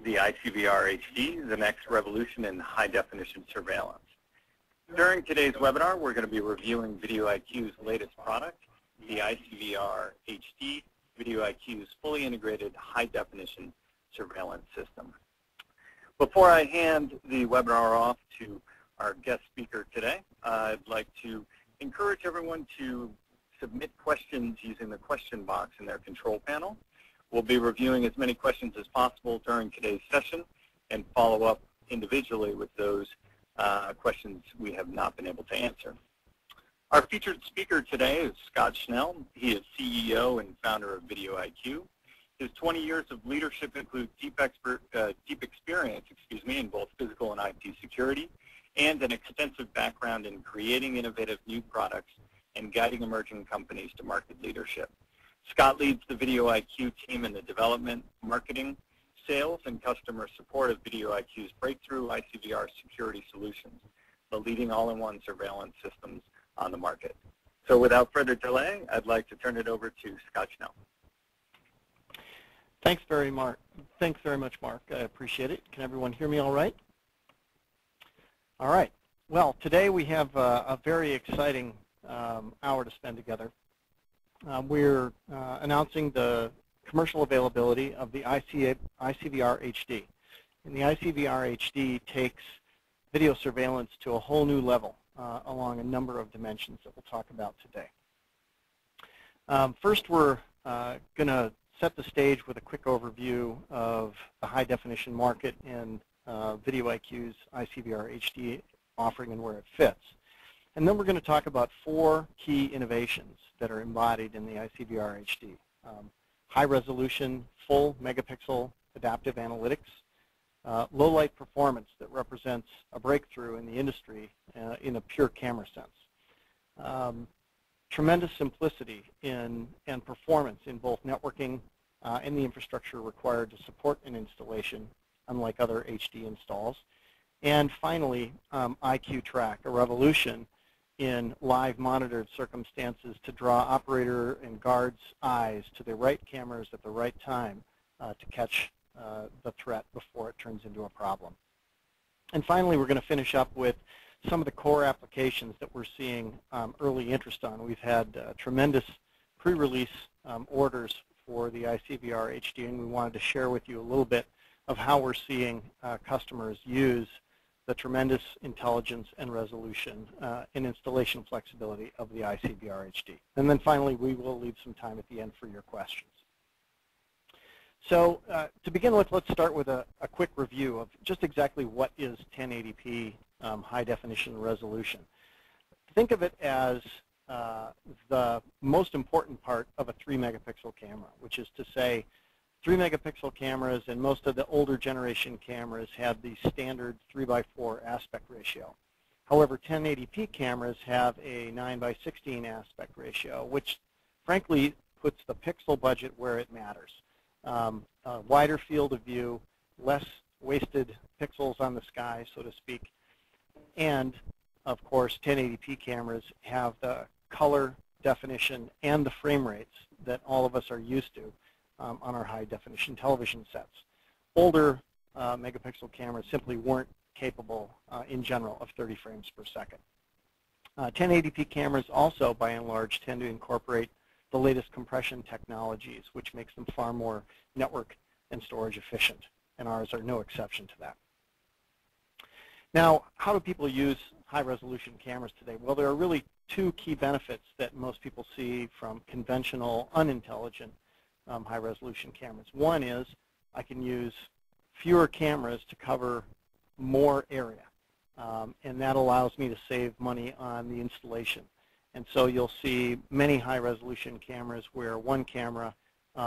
the ICVR HD, the next revolution in high-definition surveillance. During today's webinar, we're going to be reviewing VideoIQ's latest product, the ICVR HD, VideoIQ's fully integrated high-definition surveillance system. Before I hand the webinar off to our guest speaker today, I'd like to encourage everyone to submit questions using the question box in their control panel. We'll be reviewing as many questions as possible during today's session and follow up individually with those questions we have not been able to answer. Our featured speaker today is Scott Schnell. He is CEO and founder of VideoIQ. His 20 years of leadership include deep experience in both physical and IT security, and an extensive background in creating innovative new products and guiding emerging companies to market leadership. Scott leads the VideoIQ team in the development, marketing, sales, and customer support of VideoIQ's breakthrough ICVR security solutions, the leading all-in-one surveillance systems on the market. So without further delay, I'd like to turn it over to Scott Schnell. Thanks very much, Mark. I appreciate it. Can everyone hear me all right? All right. Well, today we have a very exciting hour to spend together. We're announcing the commercial availability of the ICVR HD. And the ICVR HD takes video surveillance to a whole new level along a number of dimensions that we'll talk about today. First, we're going to set the stage with a quick overview of the high-definition market and VideoIQ's ICVR HD offering and where it fits. And then we're going to talk about 4 key innovations that are embodied in the ICVR HD. High-resolution, full megapixel adaptive analytics, low-light performance that represents a breakthrough in the industry in a pure camera sense. Tremendous simplicity and performance in both networking and the infrastructure required to support an installation, unlike other HD installs. And finally, IQ Track, a revolution in live monitored circumstances to draw operator and guards' eyes to the right cameras at the right time to catch the threat before it turns into a problem. And finally, we're going to finish up with some of the core applications that we're seeing early interest on. We've had tremendous pre-release orders for the ICVR HD, and we wanted to share with you a little bit of how we're seeing customers use the tremendous intelligence and resolution and installation flexibility of the ICVR HD. And then finally, we will leave some time at the end for your questions. So to begin with, let's start with a quick review of just exactly what is 1080p high-definition resolution. Think of it as the most important part of a 3-megapixel camera, which is to say 3-megapixel cameras and most of the older generation cameras have the standard 3:4 aspect ratio. However, 1080p cameras have a 9:16 aspect ratio, which frankly puts the pixel budget where it matters. A wider field of view, less wasted pixels on the sky, so to speak. And of course, 1080p cameras have the color definition and the frame rates that all of us are used to on our high-definition television sets. Older megapixel cameras simply weren't capable, in general, of 30 frames per second. 1080p cameras also, by and large, tend to incorporate the latest compression technologies, which makes them far more network and storage efficient, and ours are no exception to that. Now, how do people use high-resolution cameras today? Well, there are really 2 key benefits that most people see from conventional, unintelligent high-resolution cameras. One is I can use fewer cameras to cover more area, and that allows me to save money on the installation. And so you'll see many high-resolution cameras where one camera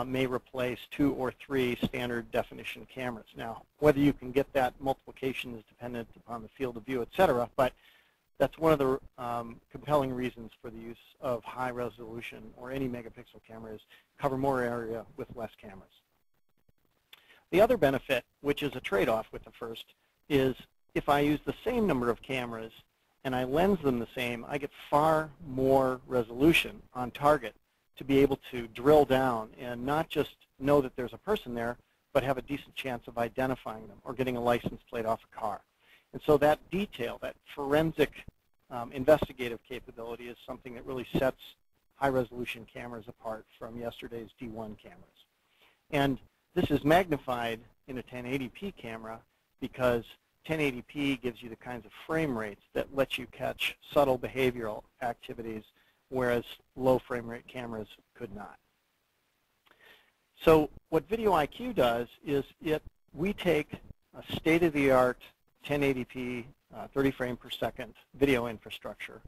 may replace 2 or 3 standard definition cameras. Now, whether you can get that multiplication is dependent upon the field of view, et cetera, but that's one of the compelling reasons for the use of high resolution or any megapixel cameras, cover more area with less cameras. The other benefit, which is a trade-off with the first, is if I use the same number of cameras and I lens them the same, I get far more resolution on target to be able to drill down and not just know that there's a person there, but have a decent chance of identifying them or getting a license plate off a car. And so that detail, that forensic investigative capability is something that really sets high-resolution cameras apart from yesterday's D1 cameras. And this is magnified in a 1080p camera because 1080p gives you the kinds of frame rates that let you catch subtle behavioral activities, whereas low frame rate cameras could not. So what VideoIQ does is we take a state-of-the-art 1080p 30 frame per second video infrastructure.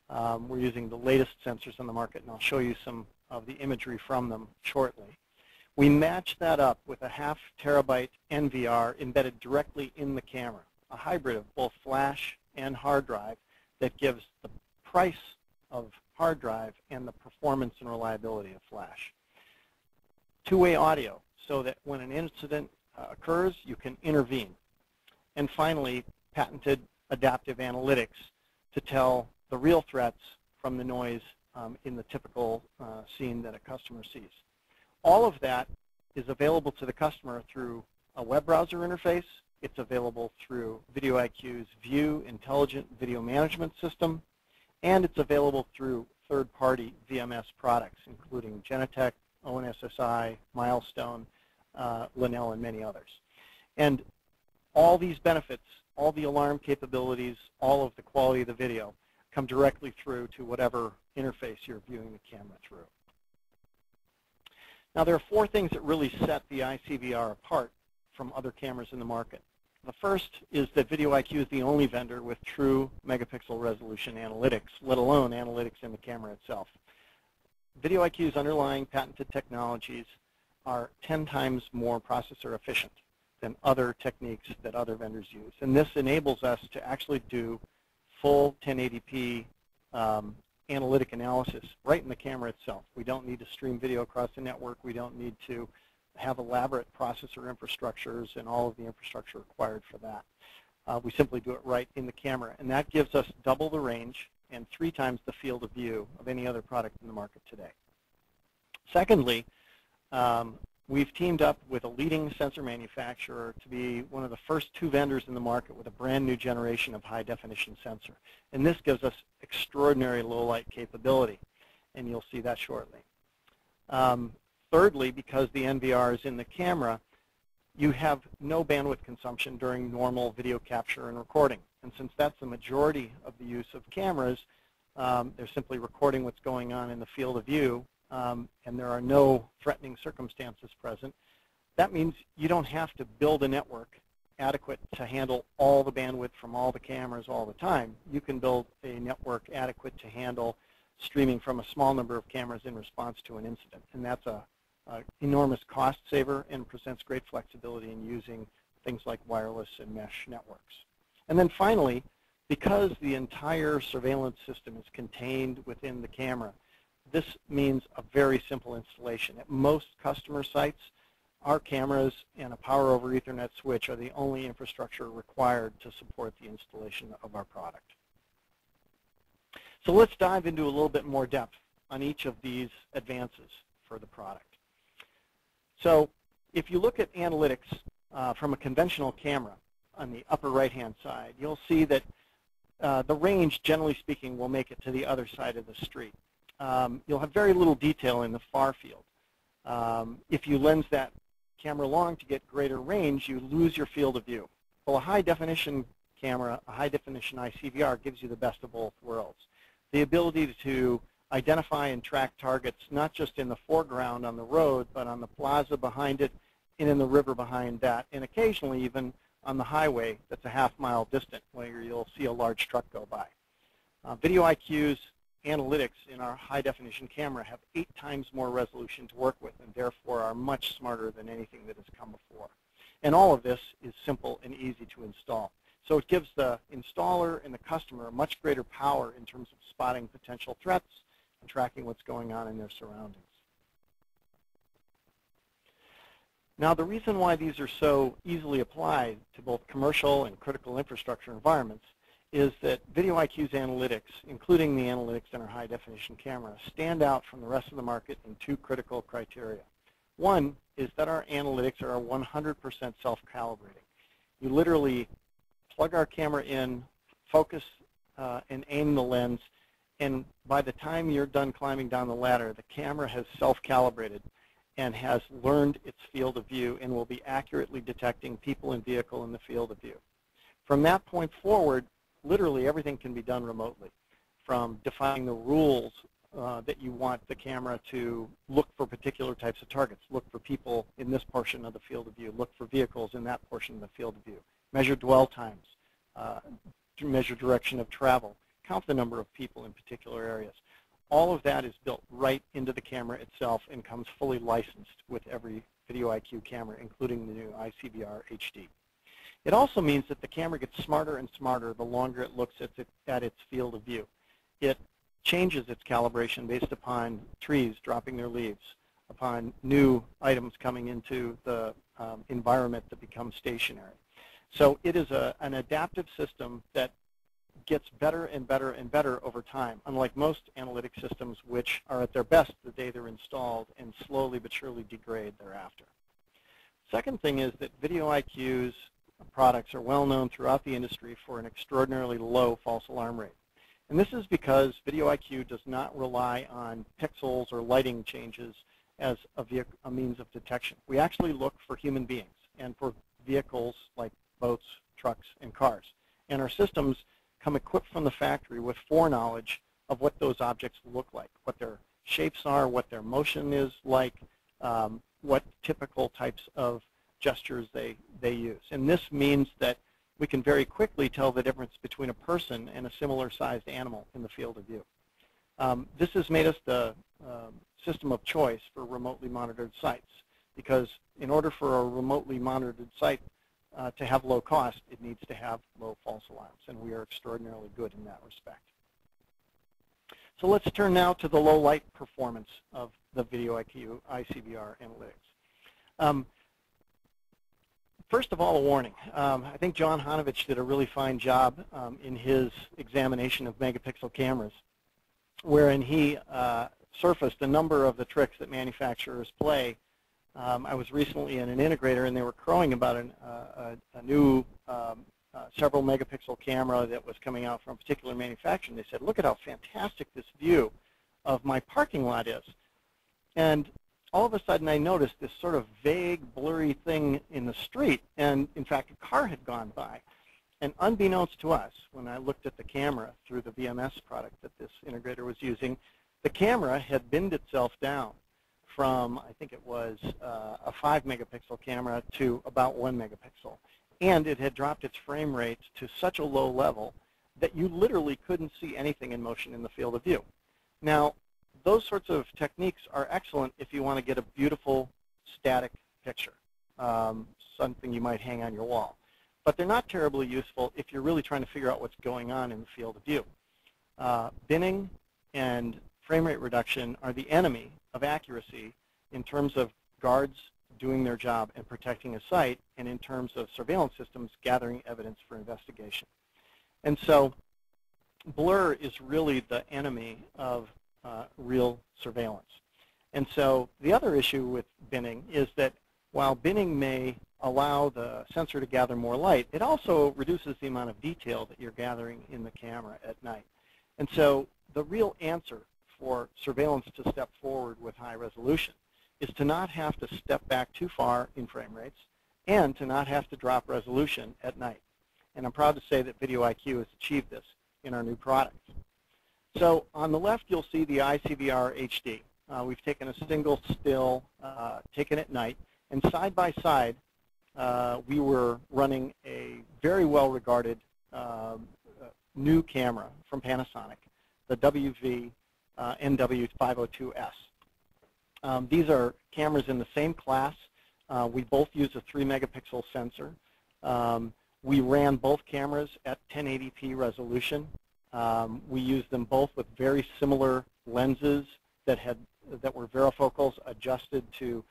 We're using the latest sensors on the market, and I'll show you some of the imagery from them shortly. We match that up with a 0.5 terabyte NVR embedded directly in the camera, a hybrid of both flash and hard drive that gives the price of hard drive and the performance and reliability of flash. Two-way audio, so that when an incident occurs, you can intervene. And finally, patented adaptive analytics to tell the real threats from the noise in the typical scene that a customer sees. All of that is available to the customer through a web browser interface. It's available through VideoIQ's View intelligent video management system, and it's available through third-party VMS products, including Genetec, ONSSI, Milestone, Linnell, and many others. And all these benefits, all the alarm capabilities, all of the quality of the video come directly through to whatever interface you're viewing the camera through. Now, there are four things that really set the ICVR apart from other cameras in the market. The first is that VideoIQ is the only vendor with true megapixel resolution analytics, let alone analytics in the camera itself. VideoIQ's underlying patented technologies are 10 times more processor efficient than other techniques that other vendors use. And this enables us to actually do full 1080p analytic analysis right in the camera itself. We don't need to stream video across the network. We don't need to have elaborate processor infrastructures and all of the infrastructure required for that. We simply do it right in the camera. And that gives us double the range and 3 times the field of view of any other product in the market today. Secondly, we've teamed up with a leading sensor manufacturer to be one of the first 2 vendors in the market with a brand new generation of high-definition sensor. And this gives us extraordinary low-light capability, and you'll see that shortly. Thirdly, because the NVR is in the camera, you have no bandwidth consumption during normal video capture and recording. And since that's the majority of the use of cameras, they're simply recording what's going on in the field of view, and there are no threatening circumstances present. That means you don't have to build a network adequate to handle all the bandwidth from all the cameras all the time. You can build a network adequate to handle streaming from a small number of cameras in response to an incident. And that's an enormous cost saver and presents great flexibility in using things like wireless and mesh networks. And then finally, because the entire surveillance system is contained within the camera, this means a very simple installation. At most customer sites, our cameras and a power over Ethernet switch are the only infrastructure required to support the installation of our product. So let's dive into a little bit more depth on each of these advances for the product. So if you look at analytics from a conventional camera on the upper right-hand side, you'll see that the range, generally speaking, will make it to the other side of the street. You'll have very little detail in the far field. If you lens that camera long to get greater range, you lose your field of view. Well, a high-definition camera, a high-definition ICVR, gives you the best of both worlds. The ability to identify and track targets not just in the foreground on the road, but on the plaza behind it and in the river behind that, and occasionally even on the highway that's a half-mile distant where you'll see a large truck go by. VideoIQ's analytics in our high-definition camera have 8 times more resolution to work with and therefore are much smarter than anything that has come before. And all of this is simple and easy to install. So it gives the installer and the customer a much greater power in terms of spotting potential threats and tracking what's going on in their surroundings. Now, the reason why these are so easily applied to both commercial and critical infrastructure environments is that VideoIQ's analytics, including the analytics in our high-definition camera, stand out from the rest of the market in 2 critical criteria. One is that our analytics are 100% self-calibrating. You literally plug our camera in, focus and aim the lens, and by the time you're done climbing down the ladder, the camera has self-calibrated and has learned its field of view and will be accurately detecting people and vehicle in the field of view. From that point forward, literally everything can be done remotely, from defining the rules that you want the camera to look for particular types of targets, look for people in this portion of the field of view, look for vehicles in that portion of the field of view, measure dwell times, measure direction of travel, count the number of people in particular areas. All of that is built right into the camera itself and comes fully licensed with every VideoIQ camera, including the new ICVR HD. It also means that the camera gets smarter and smarter the longer it looks at its field of view. It changes its calibration based upon trees dropping their leaves, upon new items coming into the environment that becomes stationary. So it is an adaptive system that gets better and better and better over time, unlike most analytic systems which are at their best the day they're installed and slowly but surely degrade thereafter. Second thing is that VideoIQ's products are well known throughout the industry for an extraordinarily low false alarm rate. And this is because VideoIQ does not rely on pixels or lighting changes as a means of detection. We actually look for human beings and for vehicles like boats, trucks, and cars. And our systems come equipped from the factory with foreknowledge of what those objects look like, what their shapes are, what their motion is like, what typical types of gestures they use. And this means that we can very quickly tell the difference between a person and a similar-sized animal in the field of view. This has made us the system of choice for remotely monitored sites, because in order for a remotely monitored site to have low cost, it needs to have low false alarms, and we are extraordinarily good in that respect. So let's turn now to the low light performance of the VideoIQ ICVR analytics. First of all, a warning. I think John Hanovich did a really fine job in his examination of megapixel cameras, wherein he surfaced a number of the tricks that manufacturers play. I was recently in an integrator, and they were crowing about a new several megapixel camera that was coming out from a particular manufacturer. And they said, look at how fantastic this view of my parking lot is. And all of a sudden I noticed this sort of vague, blurry thing in the street, and in fact a car had gone by. And unbeknownst to us, when I looked at the camera through the VMS product that this integrator was using, the camera had binned itself down from, I think it was a 5 megapixel camera to about 1 megapixel. And it had dropped its frame rate to such a low level that you literally couldn't see anything in motion in the field of view. Now, those sorts of techniques are excellent if you want to get a beautiful static picture, something you might hang on your wall. But they're not terribly useful if you're really trying to figure out what's going on in the field of view. Binning and frame rate reduction are the enemy of accuracy in terms of guards doing their job and protecting a site, and in terms of surveillance systems gathering evidence for investigation. And so blur is really the enemy of real surveillance. And so the other issue with binning is that while binning may allow the sensor to gather more light, it also reduces the amount of detail that you're gathering in the camera at night. And so the real answer for surveillance to step forward with high resolution is to not have to step back too far in frame rates and to not have to drop resolution at night. And I'm proud to say that VideoIQ has achieved this in our new product. So on the left, you'll see the ICVR HD. We've taken a single still, taken at night, and side by side, we were running a very well-regarded new camera from Panasonic, the NW502S. These are cameras in the same class. We both use a 3 megapixel sensor. We ran both cameras at 1080p resolution. We used them both with very similar lenses that were varifocals adjusted to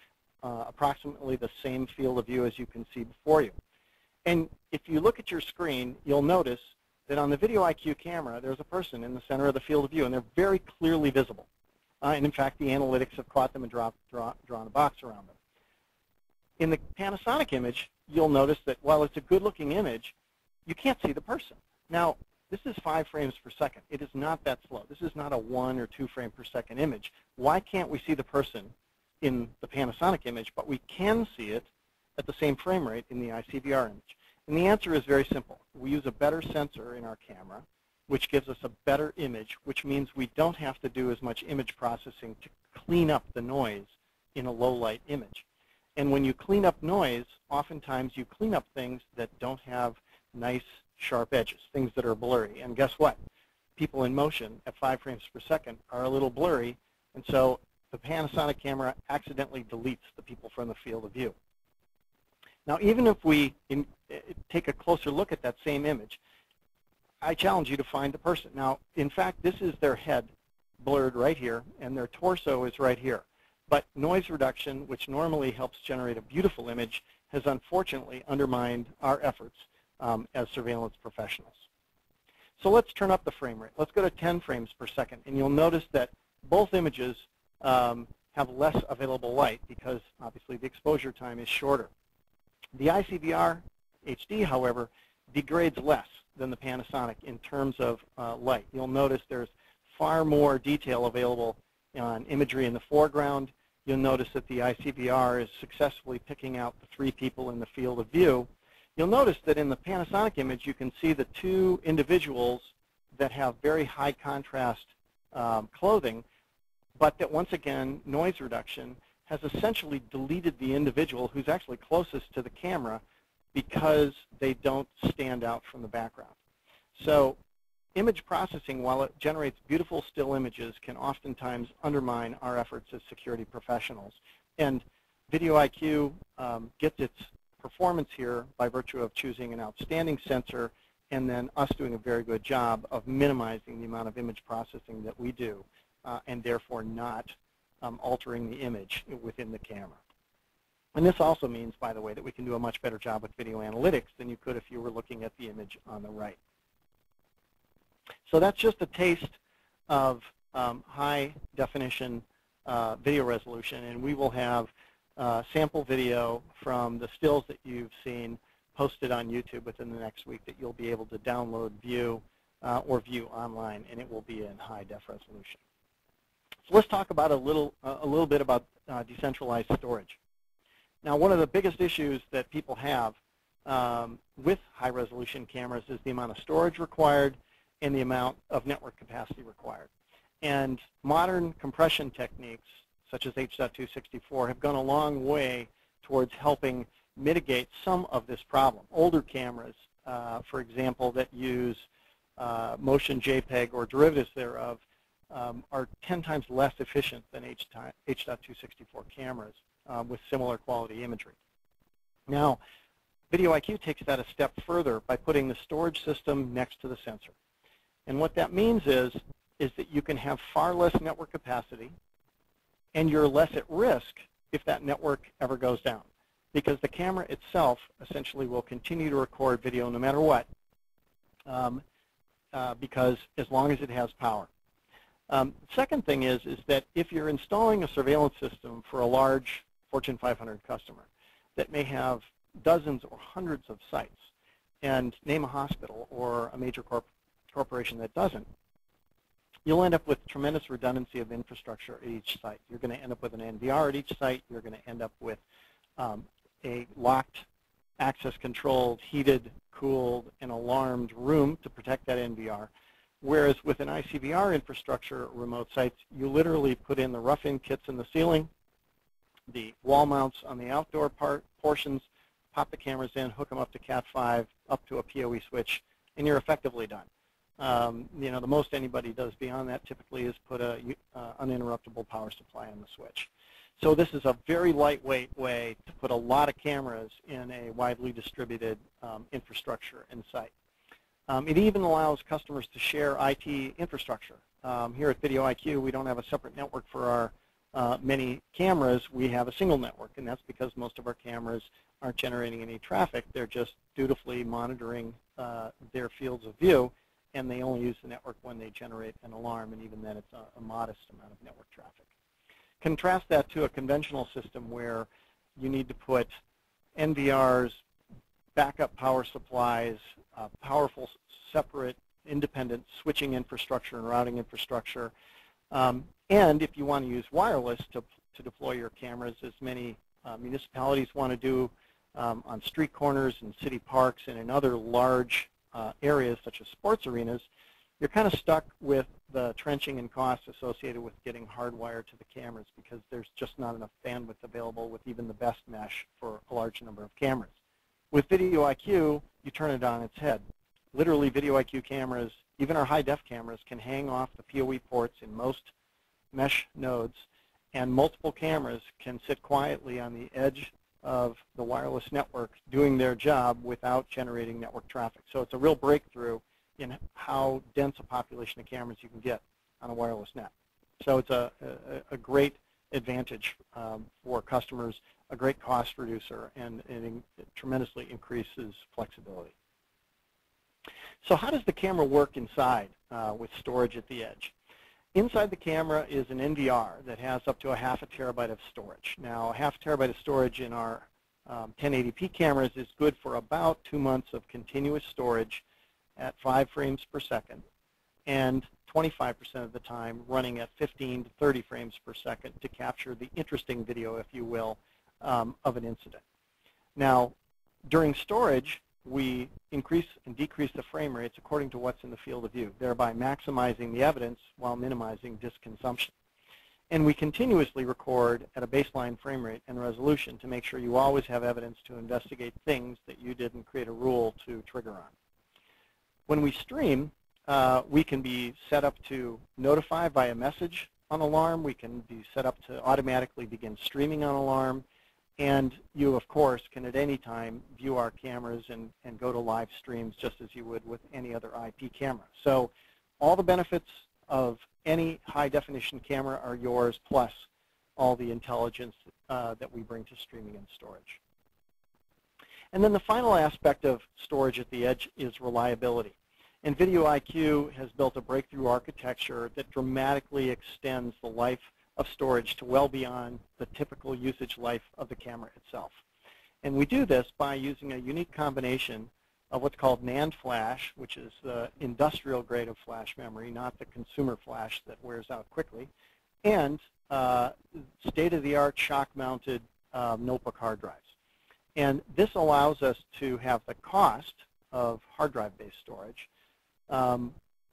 approximately the same field of view as you can see before you. And if you look at your screen, you'll notice that on the VideoIQ camera, there's a person in the center of the field of view, and they're very clearly visible. And in fact, the analytics have caught them and drawn a box around them. In the Panasonic image, you'll notice that while it's a good-looking image, you can't see the person. Now, this is 5 frames per second. It is not that slow. This is not a 1 or 2 frame per second image. Why can't we see the person in the Panasonic image, but we can see it at the same frame rate in the ICVR image? And the answer is very simple. We use a better sensor in our camera, which gives us a better image, which means we don't have to do as much image processing to clean up the noise in a low-light image. And when you clean up noise, oftentimes you clean up things that don't have nice, sharp edges, things that are blurry. And guess what? People in motion at 5 frames per second are a little blurry, and so the Panasonic camera accidentally deletes the people from the field of view. Now, even if we take a closer look at that same image, I challenge you to find the person. Now, in fact, this is their head blurred right here, and their torso is right here. But noise reduction, which normally helps generate a beautiful image, has unfortunately undermined our efforts as surveillance professionals. So let's turn up the frame rate. Let's go to 10 frames per second, and you'll notice that both images have less available light because obviously the exposure time is shorter. The ICVR HD, however, degrades less than the Panasonic in terms of light. You'll notice there's far more detail available on imagery in the foreground. You'll notice that the ICVR is successfully picking out the 3 people in the field of view. You'll notice that in the Panasonic image, you can see the 2 individuals that have very high contrast clothing, but that once again, noise reduction has essentially deleted the individual who's actually closest to the camera because they don't stand out from the background. So image processing, while it generates beautiful still images, can oftentimes undermine our efforts as security professionals. And VideoIQ gets its performance here by virtue of choosing an outstanding sensor and then us doing a very good job of minimizing the amount of image processing that we do and therefore not altering the image within the camera. And this also means, by the way, that we can do a much better job with video analytics than you could if you were looking at the image on the right. So that's just a taste of high definition video resolution, and we will have sample video from the stills that you've seen posted on YouTube within the next week that you'll be able to download, view, or view online, and it will be in high def resolution. So let's talk about a little bit about decentralized storage. Now, one of the biggest issues that people have with high-resolution cameras is the amount of storage required and the amount of network capacity required. And modern compression techniques, such as H.264, have gone a long way towards helping mitigate some of this problem. Older cameras, for example, that use motion JPEG or derivatives thereof, are 10 times less efficient than H.264 cameras with similar quality imagery. Now, VideoIQ takes that a step further by putting the storage system next to the sensor. And what that means is that you can have far less network capacity, and you're less at risk if that network ever goes down, because the camera itself essentially will continue to record video no matter what, because as long as it has power. Second thing is that if you're installing a surveillance system for a large Fortune 500 customer that may have dozens or hundreds of sites, and name a hospital or a major corporation that doesn't, you'll end up with tremendous redundancy of infrastructure at each site. You're going to end up with an NVR at each site. You're going to end up with a locked, access-controlled, heated, cooled, and alarmed room to protect that NVR. Whereas with an ICVR infrastructure at remote sites, you literally put in the rough-in kits in the ceiling, the wall mounts on the outdoor portions, pop the cameras in, hook them up to Cat5, up to a PoE switch, and you're effectively done. You know, the most anybody does beyond that typically is put a uninterruptible power supply on the switch. So this is a very lightweight way to put a lot of cameras in a widely distributed infrastructure in site. It even allows customers to share IT infrastructure. Here at VideoIQ, we don't have a separate network for our many cameras. We have a single network, and that's because most of our cameras aren't generating any traffic. They're just dutifully monitoring their fields of view, and they only use the network when they generate an alarm, and even then it's a modest amount of network traffic. Contrast that to a conventional system where you need to put NVRs, backup power supplies, powerful separate independent switching infrastructure and routing infrastructure. And if you want to use wireless to deploy your cameras, as many municipalities want to do on street corners and city parks and in other large areas such as sports arenas, you're kind of stuck with the trenching and costs associated with getting hardwired to the cameras because there's just not enough bandwidth available with even the best mesh for a large number of cameras. With VideoIQ, you turn it on its head. Literally, VideoIQ cameras, even our high-def cameras, can hang off the PoE ports in most mesh nodes, and multiple cameras can sit quietly on the edge of the wireless network doing their job without generating network traffic. So it's a real breakthrough in how dense a population of cameras you can get on a wireless net. So it's a great advantage for customers, a great cost reducer, and it tremendously increases flexibility. So how does the camera work inside with storage at the edge? Inside the camera is an NVR that has up to 0.5 terabyte of storage. Now, 0.5 terabyte of storage in our 1080p cameras is good for about 2 months of continuous storage at 5 frames per second, and 25% of the time running at 15 to 30 frames per second to capture the interesting video, if you will, of an incident. Now, during storage, we increase and decrease the frame rates according to what's in the field of view, thereby maximizing the evidence while minimizing disk consumption. And we continuously record at a baseline frame rate and resolution to make sure you always have evidence to investigate things that you didn't create a rule to trigger on. When we stream, we can be set up to notify via message on alarm. We can be set up to automatically begin streaming on alarm. And you, of course, can at any time view our cameras and go to live streams just as you would with any other IP camera. So all the benefits of any high-definition camera are yours, plus all the intelligence that we bring to streaming and storage. And then the final aspect of storage at the edge is reliability. And VideoIQ has built a breakthrough architecture that dramatically extends the life of storage to well beyond the typical usage life of the camera itself. And we do this by using a unique combination of what's called NAND flash, which is the industrial grade of flash memory, not the consumer flash that wears out quickly, and state-of-the-art shock-mounted notebook hard drives. And this allows us to have the cost of hard drive-based storage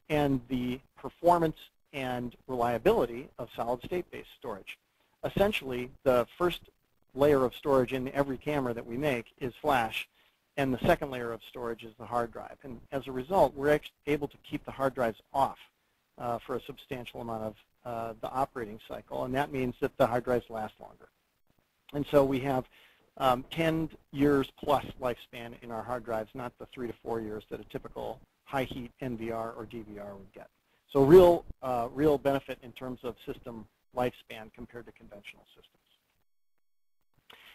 and the performance and reliability of solid-state-based storage. Essentially, the first layer of storage in every camera that we make is flash, and the second layer of storage is the hard drive. And as a result, we're able to keep the hard drives off for a substantial amount of the operating cycle, and that means that the hard drives last longer. And so we have 10 years plus lifespan in our hard drives, not the 3 to 4 years that a typical high-heat NVR or DVR would get. So real benefit in terms of system lifespan compared to conventional systems.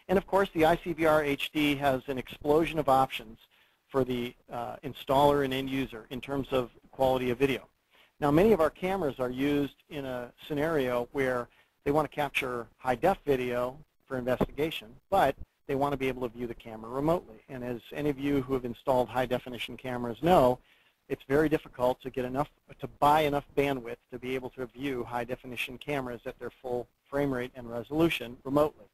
And of course, the ICVR HD has an explosion of options for the installer and end user in terms of quality of video. Now, many of our cameras are used in a scenario where they want to capture high-def video for investigation, but they want to be able to view the camera remotely. And as any of you who have installed high-definition cameras know, it's very difficult to get to buy enough bandwidth to be able to view high-definition cameras at their full frame rate and resolution remotely.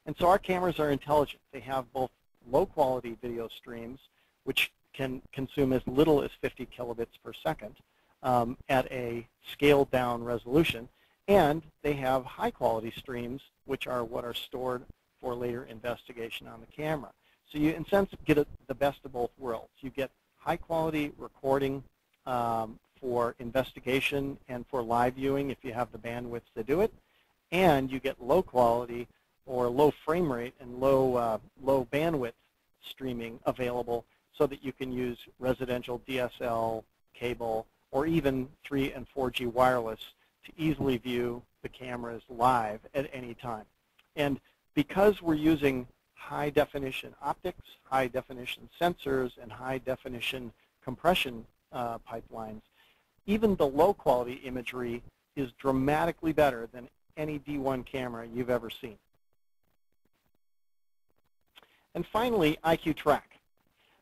And so our cameras are intelligent. They have both low-quality video streams, which can consume as little as 50 kilobits per second at a scaled-down resolution, and they have high-quality streams, which are what are stored for later investigation on the camera. So you, in a sense, get the best of both worlds. You get high-quality recording for investigation and for live viewing if you have the bandwidth to do it, and you get low-quality or low frame rate and low bandwidth streaming available so that you can use residential DSL, cable, or even 3 and 4G wireless to easily view the cameras live at any time. And because we're using high-definition optics, high-definition sensors, and high-definition compression pipelines, even the low-quality imagery is dramatically better than any D1 camera you've ever seen. And finally, IQ Track.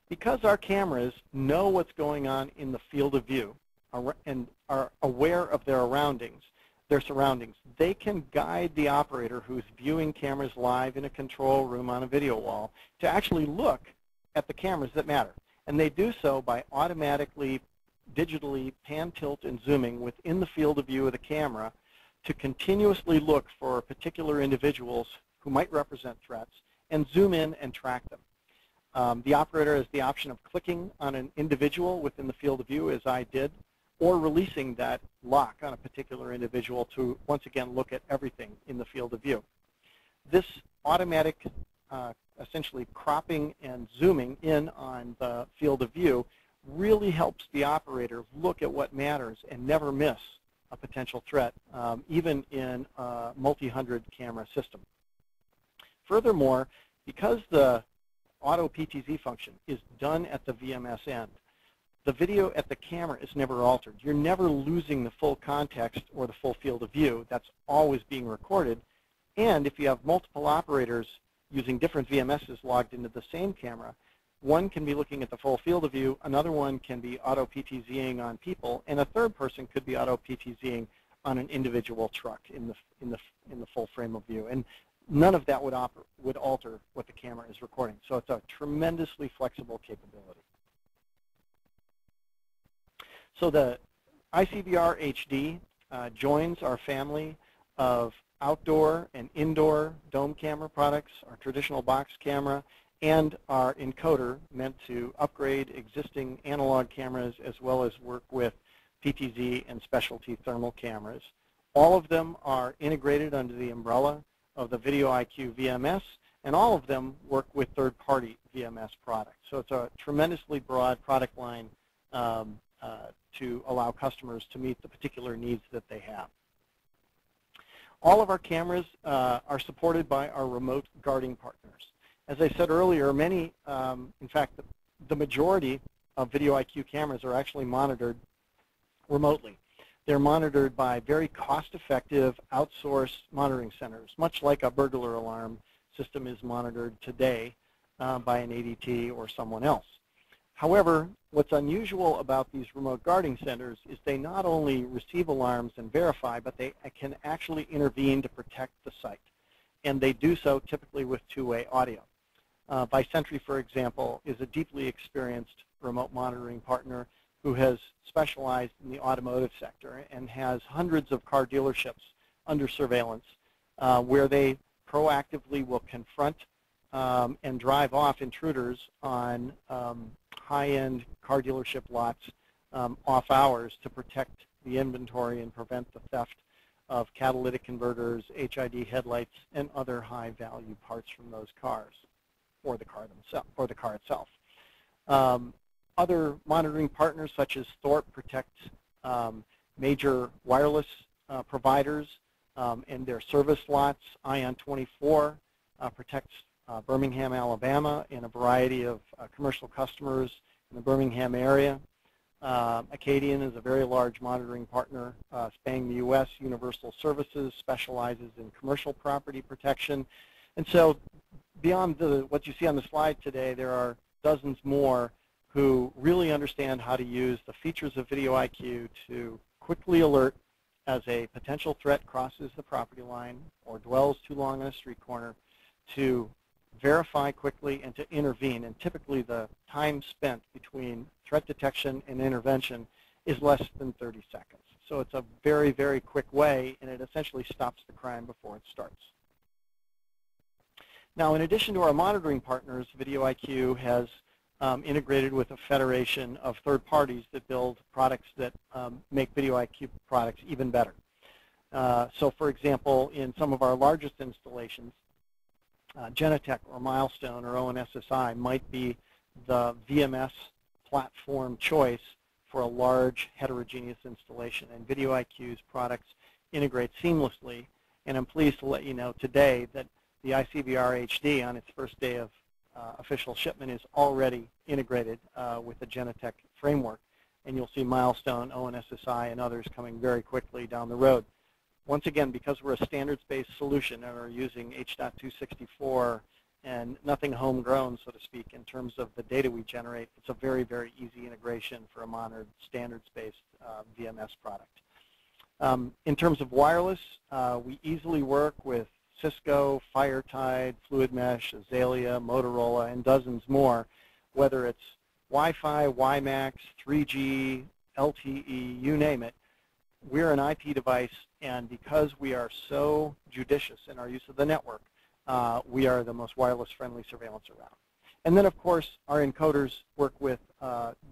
Because our cameras know what's going on in the field of view and are aware of their surroundings, they can guide the operator who's viewing cameras live in a control room on a video wall to actually look at the cameras that matter. And they do so by automatically, digitally pan, tilt, and zooming within the field of view of the camera to continuously look for particular individuals who might represent threats and zoom in and track them. The operator has the option of clicking on an individual within the field of view, as I did, or releasing that lock on a particular individual to once again look at everything in the field of view. This automatic essentially cropping and zooming in on the field of view really helps the operator look at what matters and never miss a potential threat, even in a multi-hundred camera system. Furthermore, because the auto PTZ function is done at the VMS end, the video at the camera is never altered. You're never losing the full context or the full field of view. That's always being recorded. And if you have multiple operators using different VMSs logged into the same camera, one can be looking at the full field of view, another one can be auto PTZing on people, and a third person could be auto PTZing on an individual truck in the full frame of view. And none of that would alter what the camera is recording. So it's a tremendously flexible capability. So the ICVR HD joins our family of outdoor and indoor dome camera products, our traditional box camera, and our encoder meant to upgrade existing analog cameras as well as work with PTZ and specialty thermal cameras. All of them are integrated under the umbrella of the VideoIQ VMS, and all of them work with third-party VMS products. So it's a tremendously broad product line to allow customers to meet the particular needs that they have. All of our cameras are supported by our remote guarding partners. As I said earlier, many, in fact, the majority of VideoIQ cameras are actually monitored remotely. They're monitored by very cost-effective outsourced monitoring centers, much like a burglar alarm system is monitored today by an ADT or someone else. However, what's unusual about these remote guarding centers is they not only receive alarms and verify, but they can actually intervene to protect the site. And they do so typically with two-way audio. Bicentury, for example, is a deeply experienced remote monitoring partner who has specialized in the automotive sector and has hundreds of car dealerships under surveillance where they proactively will confront and drive off intruders on high-end car dealership lots off hours to protect the inventory and prevent the theft of catalytic converters, HID headlights, and other high-value parts from those cars or the car itself. Other monitoring partners such as Thorpe protect major wireless providers and their service lots. Ion 24 protects Birmingham, Alabama, and a variety of commercial customers in the Birmingham area. Acadian is a very large monitoring partner spanning the U.S. Universal Services specializes in commercial property protection. And so beyond what you see on the slide today, there are dozens more who really understand how to use the features of VideoIQ to quickly alert as a potential threat crosses the property line or dwells too long on a street corner, to verify quickly and to intervene. And typically the time spent between threat detection and intervention is less than 30 seconds. So it's a very, very quick way, and it essentially stops the crime before it starts. Now, in addition to our monitoring partners, VideoIQ has integrated with a federation of third parties that build products that make VideoIQ products even better. So for example, in some of our largest installations, Genetec or Milestone or ONSSI might be the VMS platform choice for a large heterogeneous installation. And VideoIQ's products integrate seamlessly. And I'm pleased to let you know today that the ICVR HD on its first day of official shipment is already integrated with the Genetec framework. And you'll see Milestone, ONSSI, and others coming very quickly down the road. Once again, because we're a standards-based solution and are using H.264 and nothing homegrown, so to speak, in terms of the data we generate. It's a very, very easy integration for a modern standards-based VMS product. In terms of wireless, we easily work with Cisco, FireTide, Fluid Mesh, Azalea, Motorola, and dozens more, whether it's Wi-Fi, WiMAX, 3G, LTE, you name it. We're an IP device, and because we are so judicious in our use of the network, we are the most wireless-friendly surveillance around. And then, of course, our encoders work with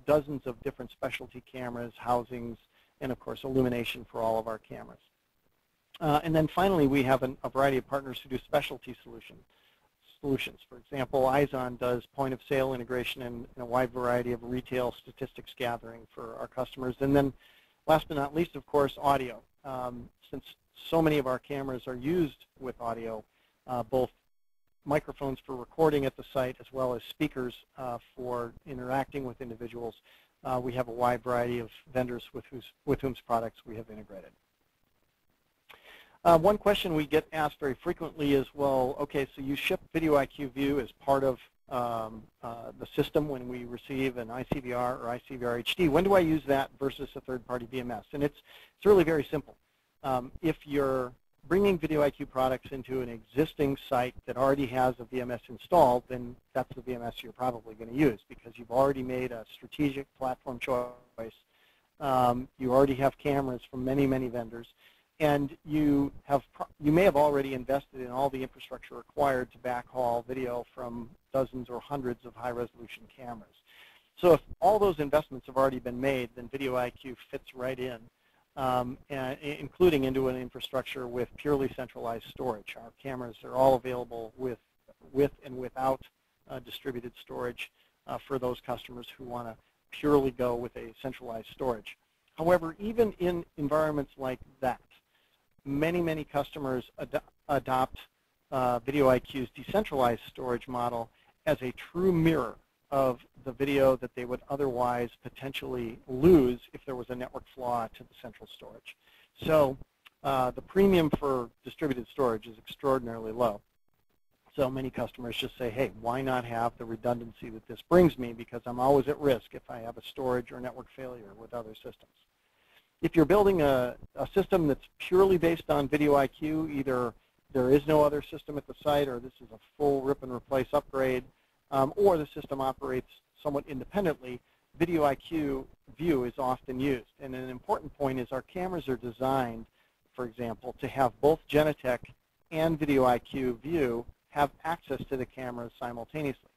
dozens of different specialty cameras, housings, and, of course, illumination for all of our cameras. And then finally, we have a variety of partners who do specialty solutions. For example, Izon does point-of-sale integration in a wide variety of retail statistics gathering for our customers. And then last but not least, of course, audio. Since so many of our cameras are used with audio, both microphones for recording at the site as well as speakers for interacting with individuals, we have a wide variety of vendors with whom's products we have integrated. One question we get asked very frequently is, well, okay, so you ship VideoIQ View as part of the system when we receive an ICVR or ICVR HD. When do I use that versus a third-party VMS? And it's really very simple. If you're bringing VideoIQ products into an existing site that already has a VMS installed, then that's the VMS you're probably going to use because you've already made a strategic platform choice. You already have cameras from many, many vendors. And you may have already invested in all the infrastructure required to backhaul video from dozens or hundreds of high-resolution cameras. So if all those investments have already been made, then VideoIQ fits right in, including into an infrastructure with purely centralized storage. Our cameras are all available with and without distributed storage for those customers who want to purely go with a centralized storage. However, even in environments like that, many, many customers adopt VideoIQ's decentralized storage model as a true mirror of the video that they would otherwise potentially lose if there was a network flaw to the central storage. So the premium for distributed storage is extraordinarily low. So many customers just say, hey, why not have the redundancy that this brings me, because I'm always at risk if I have a storage or network failure with other systems. If you're building a system that's purely based on VideoIQ, either there is no other system at the site, or this is a full rip and replace upgrade, or the system operates somewhat independently, VideoIQ View is often used. And an important point is our cameras are designed, for example, to have both Genetec and VideoIQ View have access to the cameras simultaneously.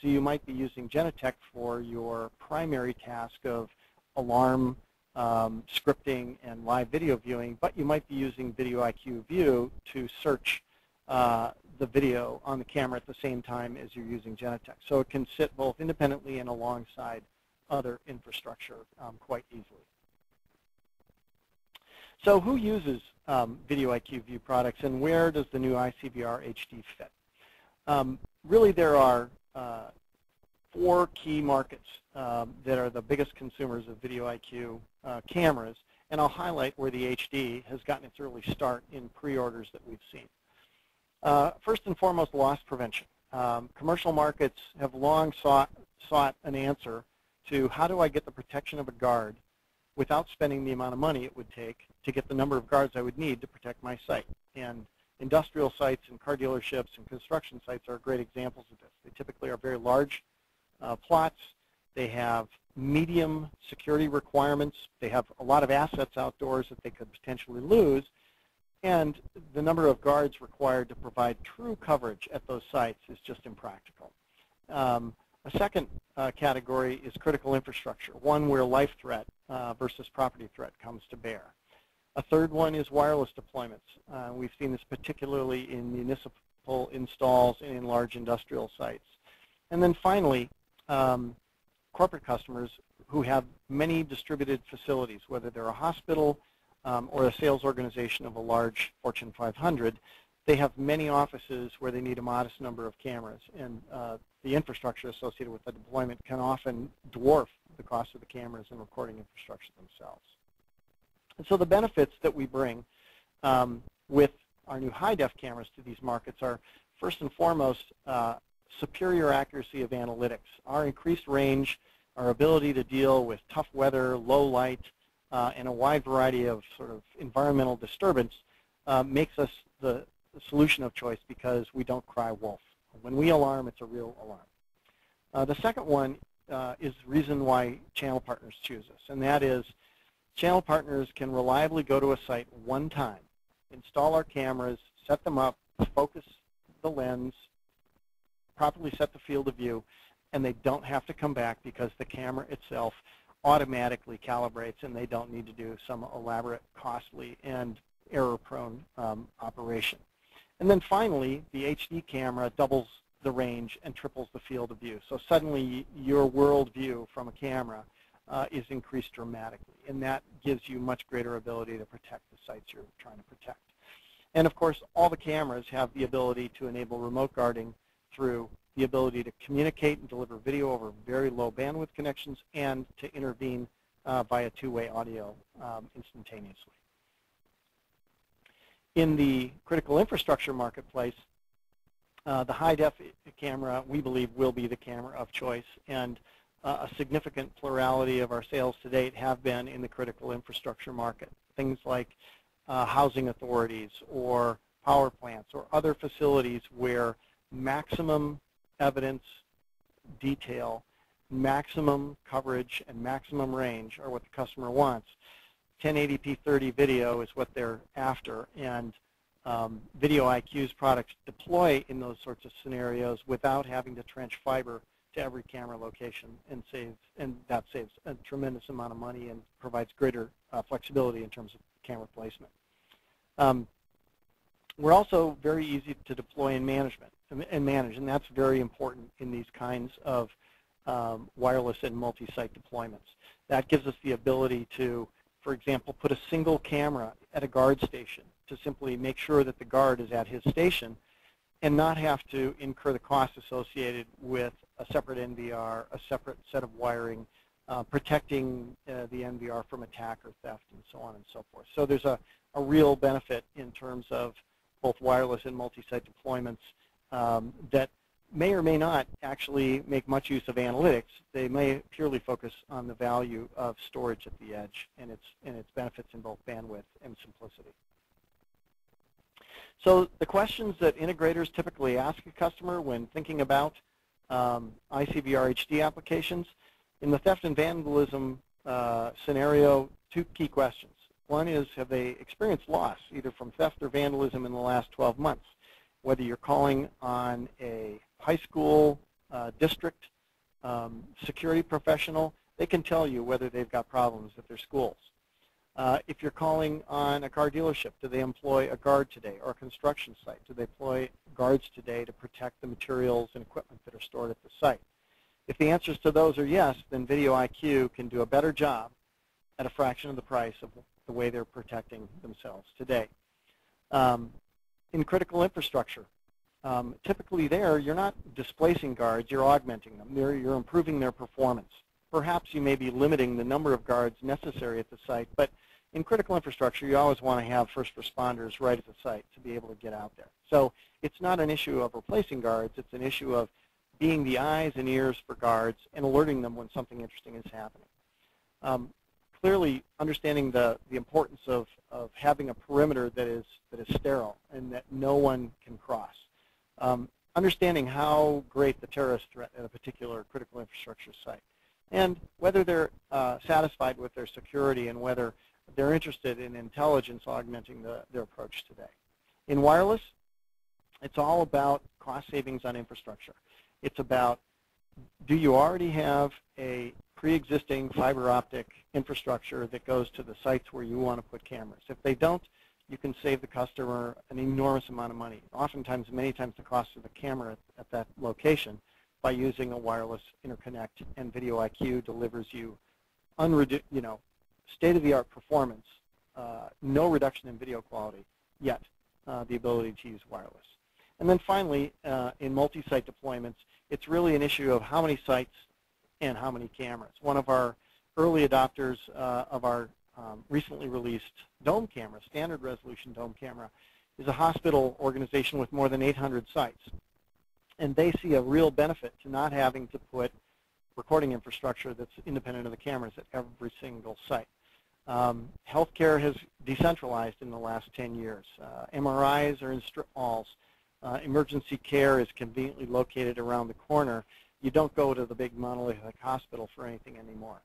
So you might be using Genetec for your primary task of alarm scripting and live video viewing, but you might be using VideoIQ View to search the video on the camera at the same time as you're using Genetec. So it can sit both independently and alongside other infrastructure quite easily. So who uses VideoIQ View products, and where does the new ICVR HD fit? Really, there are 4 key markets that are the biggest consumers of VideoIQ cameras, and I'll highlight where the HD has gotten its early start in pre-orders that we've seen. First and foremost, loss prevention. Commercial markets have long sought an answer to how do I get the protection of a guard without spending the amount of money it would take to get the number of guards I would need to protect my site. And industrial sites and car dealerships and construction sites are great examples of this. They typically are very large plots. They have medium security requirements. They have a lot of assets outdoors that they could potentially lose. And the number of guards required to provide true coverage at those sites is just impractical. A second category is critical infrastructure, one where life threat versus property threat comes to bear. A third one is wireless deployments. We've seen this particularly in municipal installs and in large industrial sites. And then finally, corporate customers who have many distributed facilities, whether they're a hospital or a sales organization of a large Fortune 500, they have many offices where they need a modest number of cameras, and the infrastructure associated with the deployment can often dwarf the cost of the cameras and recording infrastructure themselves. And so the benefits that we bring with our new high-def cameras to these markets are, first and foremost, superior accuracy of analytics. Our increased range, our ability to deal with tough weather, low light, and a wide variety of sort of environmental disturbance makes us the solution of choice because we don't cry wolf. When we alarm, it's a real alarm. The second one is the reason why channel partners choose us, and that is channel partners can reliably go to a site one time, install our cameras, set them up, focus the lens, properly set the field of view, and they don't have to come back because the camera itself automatically calibrates and they don't need to do some elaborate, costly, and error-prone operation. And then finally, the HD camera doubles the range and triples the field of view. So suddenly your world view from a camera is increased dramatically, and that gives you much greater ability to protect the sites you're trying to protect. And of course, all the cameras have the ability to enable remote guarding through the ability to communicate and deliver video over very low bandwidth connections and to intervene via two-way audio instantaneously. In the critical infrastructure marketplace, the high-def camera, we believe, will be the camera of choice, and a significant plurality of our sales to date have been in the critical infrastructure market. Things like housing authorities or power plants or other facilities where maximum evidence, detail, maximum coverage, and maximum range are what the customer wants. 1080p 30 video is what they're after, and VideoIQ's products deploy in those sorts of scenarios without having to trench fiber to every camera location, and that saves a tremendous amount of money and provides greater flexibility in terms of camera placement. We're also very easy to deploy and manage, and that's very important in these kinds of wireless and multi-site deployments. That gives us the ability to, for example, put a single camera at a guard station to simply make sure that the guard is at his station and not have to incur the costs associated with a separate NVR, a separate set of wiring, protecting the NVR from attack or theft, and so on and so forth. So there's a real benefit in terms of both wireless and multi-site deployments that may or may not actually make much use of analytics. They may purely focus on the value of storage at the edge and its benefits in both bandwidth and simplicity. So the questions that integrators typically ask a customer when thinking about ICVR HD applications, in the theft and vandalism scenario, two key questions. One is, have they experienced loss, either from theft or vandalism in the last 12 months? Whether you're calling on a high school, district, security professional, they can tell you whether they've got problems at their schools. If you're calling on a car dealership, do they employ a guard today, or a construction site? Do they employ guards today to protect the materials and equipment that are stored at the site? If the answers to those are yes, then VideoIQ can do a better job at a fraction of the price of the way they're protecting themselves today. In critical infrastructure, typically there, you're not displacing guards, you're augmenting them. You're improving their performance. Perhaps you may be limiting the number of guards necessary at the site, but in critical infrastructure, you always want to have first responders right at the site to be able to get out there. So it's not an issue of replacing guards, it's an issue of being the eyes and ears for guards and alerting them when something interesting is happening. Clearly, understanding the importance of having a perimeter that is sterile and that no one can cross. Understanding how great the terrorist threat at a particular critical infrastructure site, and whether they're satisfied with their security and whether they're interested in intelligence augmenting their approach today. In wireless, it's all about cost savings on infrastructure. It's about, do you already have a pre-existing fiber optic infrastructure that goes to the sites where you want to put cameras? If they don't, you can save the customer an enormous amount of money, oftentimes, many times the cost of the camera at that location, by using a wireless interconnect, and VideoIQ delivers you state-of-the-art performance, no reduction in video quality, yet the ability to use wireless. And then finally, in multi-site deployments, it's really an issue of how many sites and how many cameras. One of our early adopters of our recently released dome camera, standard resolution dome camera, is a hospital organization with more than 800 sites. And they see a real benefit to not having to put recording infrastructure that's independent of the cameras at every single site. Healthcare has decentralized in the last 10 years. MRIs are in strip malls. Emergency care is conveniently located around the corner. You don't go to the big monolithic hospital for anything anymore.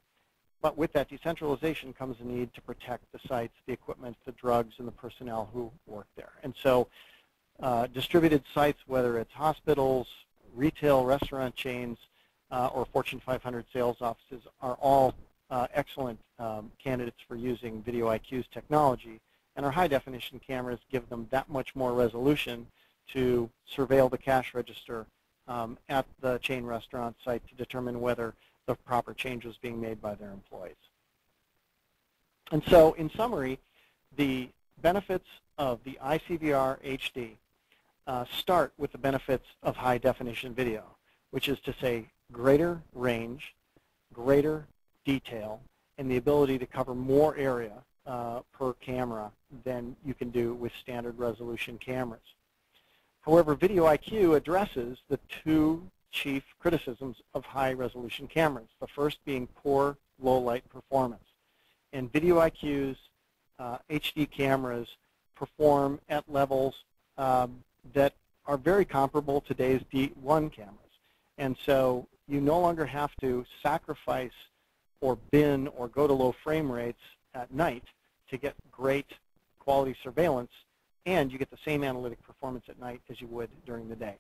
But with that decentralization comes the need to protect the sites, the equipment, the drugs, and the personnel who work there. And so distributed sites, whether it's hospitals, retail, restaurant chains, or Fortune 500 sales offices, are all excellent candidates for using VideoIQ's technology. And our high-definition cameras give them that much more resolution to surveil the cash register at the chain restaurant site to determine whether the proper change was being made by their employees. And so, in summary, the benefits of the ICVR HD start with the benefits of high-definition video, which is to say greater range, greater detail, and the ability to cover more area per camera than you can do with standard resolution cameras. However, VideoIQ addresses the two chief criticisms of high-resolution cameras, the first being poor low-light performance. And VideoIQ's HD cameras perform at levels that are very comparable to today's D1 cameras. And so you no longer have to sacrifice or bin or go to low frame rates at night to get great quality surveillance, and you get the same analytic performance at night as you would during the day.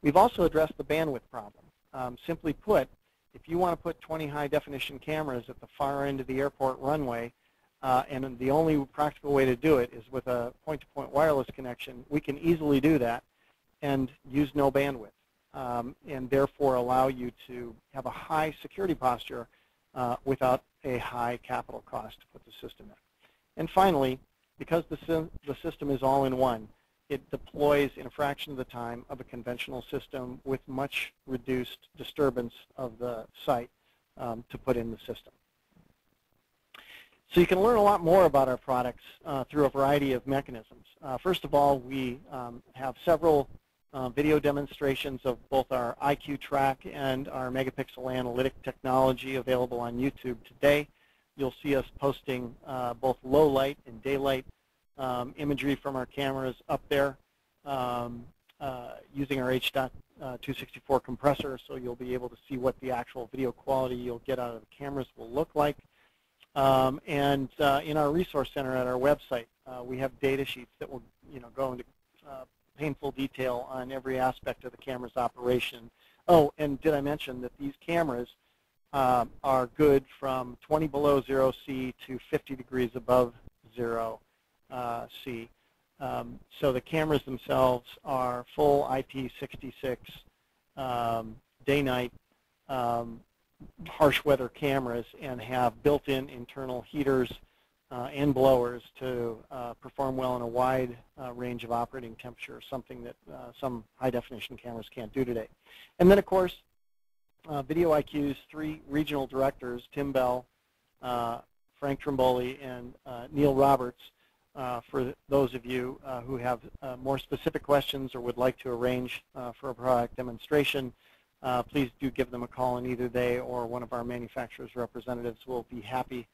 We've also addressed the bandwidth problem. Simply put, if you want to put 20 high-definition cameras at the far end of the airport runway, and the only practical way to do it is with a point-to-point wireless connection, we can easily do that and use no bandwidth, and therefore allow you to have a high security posture without a high capital cost to put the system in. And finally, because the system is all-in-one, it deploys in a fraction of the time of a conventional system with much reduced disturbance of the site to put in the system. So you can learn a lot more about our products through a variety of mechanisms. First of all, we have several video demonstrations of both our IQ Track and our megapixel analytic technology available on YouTube today. You'll see us posting both low light and daylight imagery from our cameras up there using our H.264 compressor, so you'll be able to see what the actual video quality you'll get out of the cameras will look like. And in our resource center at our website, we have data sheets that will go into painful detail on every aspect of the camera's operation. Oh, and did I mention that these cameras are good from 20 below 0 C to 50 degrees above 0 C. So the cameras themselves are full IP66 day-night harsh weather cameras and have built-in internal heaters and blowers to perform well in a wide range of operating temperature, something that some high-definition cameras can't do today. And then, of course, VideoIQ's three regional directors, Tim Bell, Frank Trimboli, and Neil Roberts, for those of you who have more specific questions or would like to arrange for a product demonstration, please do give them a call, and either they or one of our manufacturer's representatives will be happy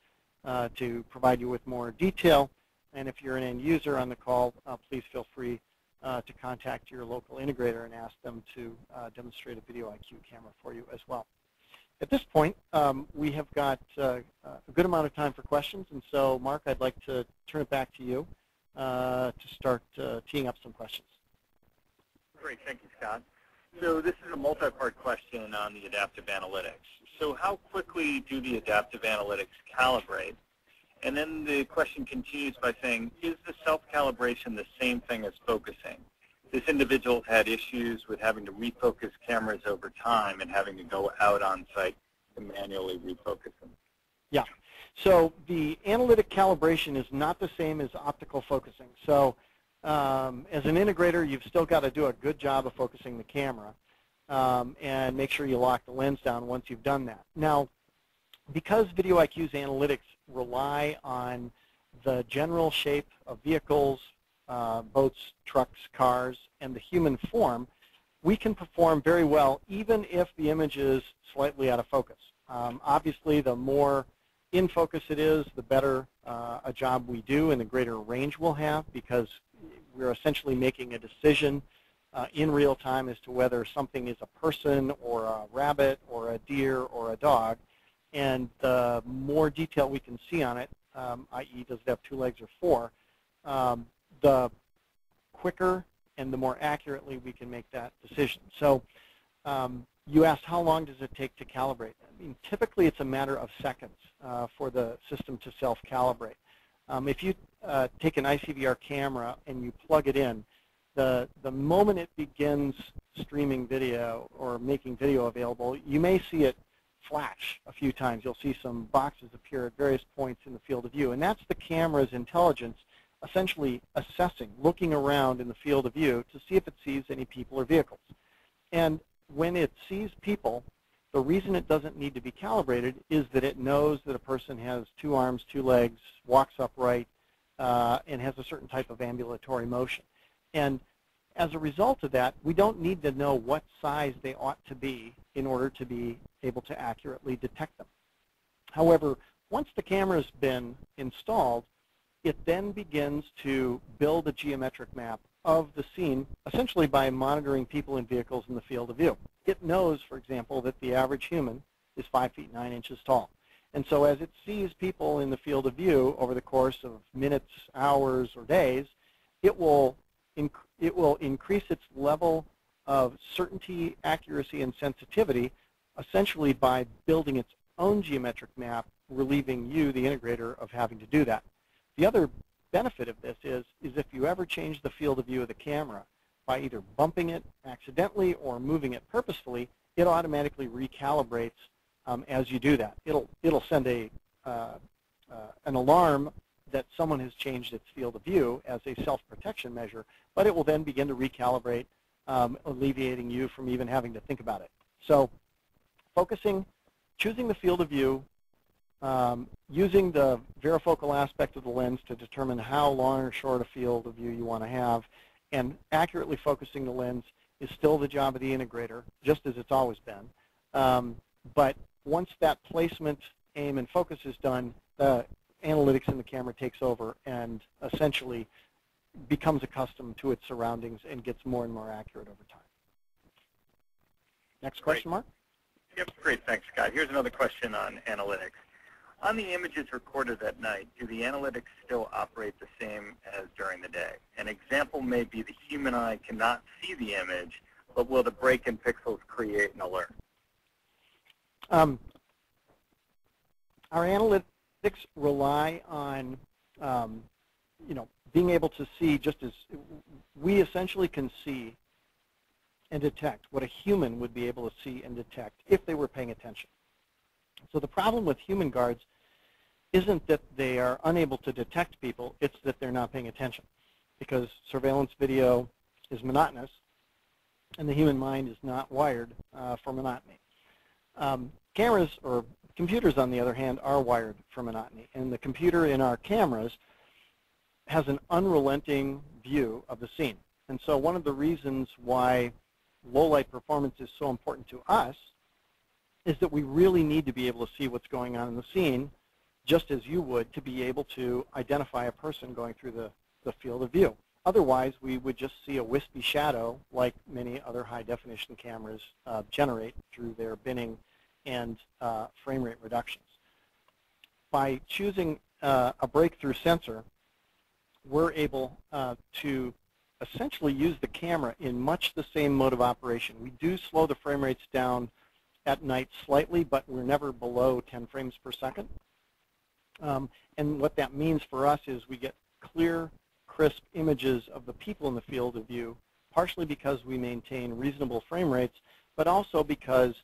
to provide you with more detail. And if you're an end user on the call, please feel free to contact your local integrator and ask them to demonstrate a VideoIQ camera for you as well. At this point, we have got a good amount of time for questions, and so, Mark, I'd like to turn it back to you to start teeing up some questions. Great, thank you, Scott. So this is a multi-part question on the adaptive analytics. So how quickly do the adaptive analytics calibrate? And then the question continues by saying, is the self-calibration the same thing as focusing? This individual had issues with having to refocus cameras over time and having to go out on site to manually refocus them. Yeah. So the analytic calibration is not the same as optical focusing. So as an integrator, you've still got to do a good job of focusing the camera and make sure you lock the lens down once you've done that. Now, because VideoIQ's analytics rely on the general shape of vehicles, boats, trucks, cars, and the human form, we can perform very well even if the image is slightly out of focus. Obviously, the more in focus it is, the better a job we do and the greater range we'll have, because we're essentially making a decision in real time as to whether something is a person or a rabbit or a deer or a dog. And the more detail we can see on it, i.e. does it have 2 legs or 4, the quicker and the more accurately we can make that decision. So you asked how long does it take to calibrate. I mean, typically it's a matter of seconds for the system to self-calibrate. If you take an ICVR camera and you plug it in, the moment it begins streaming video or making video available, you may see it flash a few times. You'll see some boxes appear at various points in the field of view, and that's the camera's intelligence essentially assessing, looking around in the field of view to see if it sees any people or vehicles. And when it sees people, the reason it doesn't need to be calibrated is that it knows that a person has 2 arms, 2 legs, walks upright, and has a certain type of ambulatory motion. And as a result of that, we don't need to know what size they ought to be in order to be able to accurately detect them. However, once the camera's been installed, it then begins to build a geometric map of the scene, essentially by monitoring people and vehicles in the field of view. It knows, for example, that the average human is 5 feet 9 inches tall. And so as it sees people in the field of view over the course of minutes, hours, or days, it will increase its level of certainty, accuracy, and sensitivity, essentially by building its own geometric map, relieving you, the integrator, of having to do that. The other benefit of this is if you ever change the field of view of the camera by either bumping it accidentally or moving it purposefully, it automatically recalibrates as you do that. It'll send an alarm that someone has changed its field of view as a self-protection measure, but it will then begin to recalibrate, alleviating you from even having to think about it. So focusing, choosing the field of view, using the varifocal aspect of the lens to determine how long or short a field of view you want to have, and accurately focusing the lens is still the job of the integrator, just as it's always been. But once that placement, aim, and focus is done, the analytics in the camera takes over and essentially becomes accustomed to its surroundings and gets more and more accurate over time. Next question, Mark? Yep, great. Thanks, Scott. Here's another question on analytics. On the images recorded at night, do the analytics still operate the same as during the day? An example may be the human eye cannot see the image, but will the break in pixels create an alert? Our analytics rely on being able to see, just as we essentially can see and detect what a human would be able to see and detect if they were paying attention. So the problem with human guards isn't that they are unable to detect people, it's that they're not paying attention, because surveillance video is monotonous and the human mind is not wired for monotony. Cameras, or computers on the other hand, are wired for monotony, and the computer in our cameras has an unrelenting view of the scene. And so one of the reasons why low light performance is so important to us is that we really need to be able to see what's going on in the scene, just as you would to be able to identify a person going through the field of view. Otherwise, we would just see a wispy shadow like many other high-definition cameras generate through their binning and frame rate reductions. By choosing a breakthrough sensor, we're able to essentially use the camera in much the same mode of operation. We do slow the frame rates down at night slightly, but we're never below 10 frames per second. And what that means for us is we get clear, crisp images of the people in the field of view, partially because we maintain reasonable frame rates, but also because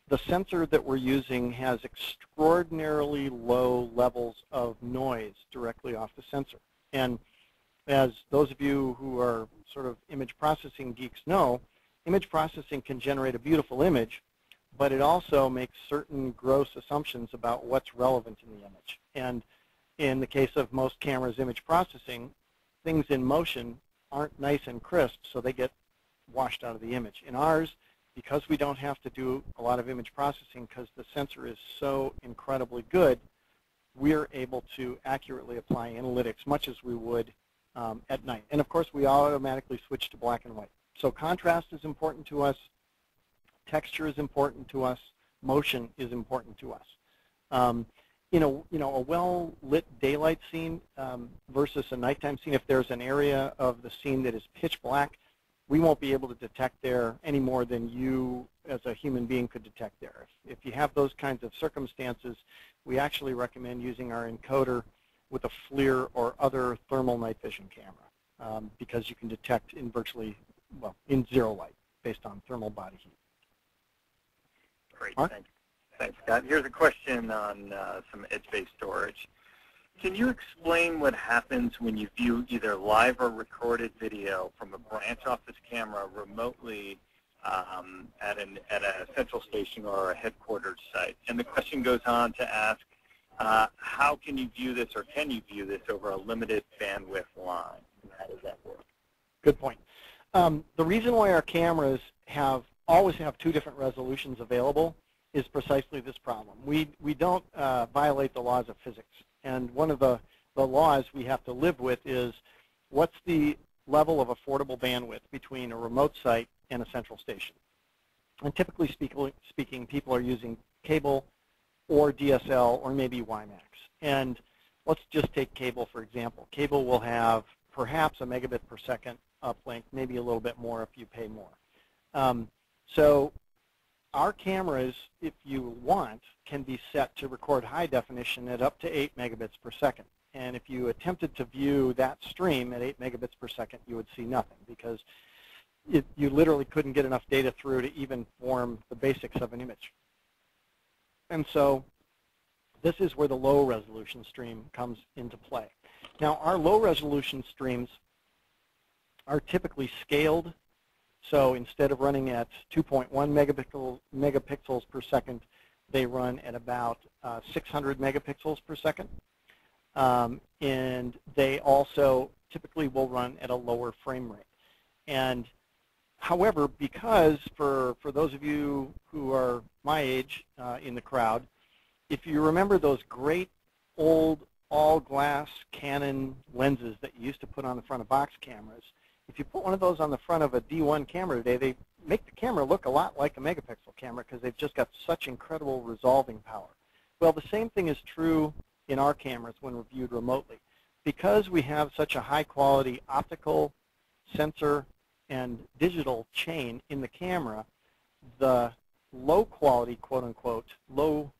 the sensor that we're using has extraordinarily low levels of noise directly off the sensor. And as those of you who are sort of image processing geeks know, image processing can generate a beautiful image, but it also makes certain gross assumptions about what's relevant in the image. And in the case of most cameras' image processing, things in motion aren't nice and crisp, so they get washed out of the image. In ours, because we don't have to do a lot of image processing because the sensor is so incredibly good, we're able to accurately apply analytics much as we would at night. And of course, we automatically switch to black and white. So contrast is important to us, texture is important to us, motion is important to us. A well-lit daylight scene versus a nighttime scene, if there's an area of the scene that is pitch black, we won't be able to detect there any more than you as a human being could detect there. If you have those kinds of circumstances, we actually recommend using our encoder with a FLIR or other thermal night vision camera because you can detect in in zero light based on thermal body heat. Great, thanks, Scott. Here's a question on some edge-based storage. Can you explain what happens when you view either live or recorded video from a branch office camera remotely at a central station or a headquarters site? And the question goes on to ask, how can you view this, or can you view this over a limited bandwidth line? And how does that work? Good point. The reason why our cameras always have two different resolutions available is precisely this problem. We don't violate the laws of physics. And one of the laws we have to live with is what's the level of affordable bandwidth between a remote site and a central station. And typically speaking, people are using cable or DSL or maybe WiMAX. And let's just take cable, for example. Cable will have perhaps a megabit per second uplink, maybe a little bit more if you pay more. So our cameras, if you want, can be set to record high definition at up to 8 megabits per second. And if you attempted to view that stream at 8 megabits per second, you would see nothing because you literally couldn't get enough data through to even form the basics of an image. And so this is where the low resolution stream comes into play. Now, our low resolution streams are typically scaled. So instead of running at 2.1 megapixels per second, they run at about 600 megapixels per second. And they also typically will run at a lower frame rate. And however, because for those of you who are my age in the crowd, if you remember those great old all-glass Canon lenses that you used to put on the front of box cameras, if you put one of those on the front of a D1 camera today, they make the camera look a lot like a megapixel camera because they've just got such incredible resolving power. Well, the same thing is true in our cameras when viewed remotely. Because we have such a high-quality optical, sensor, and digital chain in the camera, the low-quality, quote-unquote, low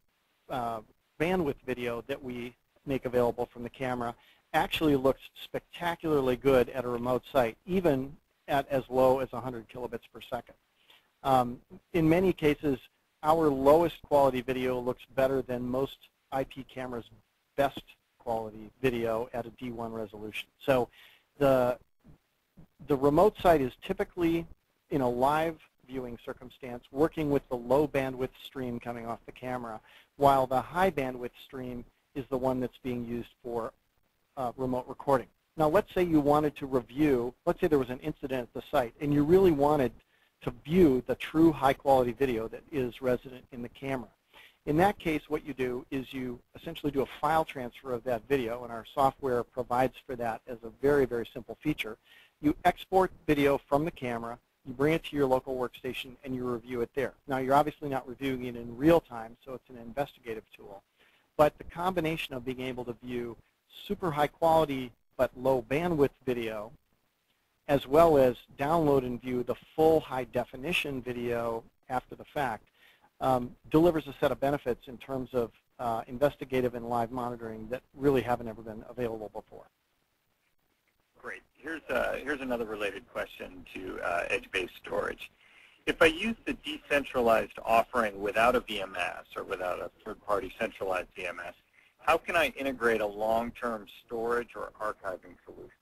bandwidth video that we make available from the camera actually looks spectacularly good at a remote site, even at as low as 100 kilobits per second. In many cases, our lowest quality video looks better than most IP cameras' best quality video at a D1 resolution. So the remote site is typically in a live viewing circumstance working with the low bandwidth stream coming off the camera, while the high bandwidth stream is the one that's being used for remote recording. Now, let's say you wanted to review, let's say there was an incident at the site, and you really wanted to view the true high-quality video that is resident in the camera. In that case, what you do is you essentially do a file transfer of that video, and our software provides for that as a very, very simple feature. You export video from the camera, you bring it to your local workstation, and you review it there. Now, you're obviously not reviewing it in real time, so it's an investigative tool. But the combination of being able to view super high quality but low bandwidth video, as well as download and view the full high definition video after the fact, delivers a set of benefits in terms of investigative and live monitoring that really haven't ever been available before. Great. Here's another related question to edge-based storage. If I use the decentralized offering without a VMS or without a third-party centralized VMS, how can I integrate a long-term storage or archiving solution?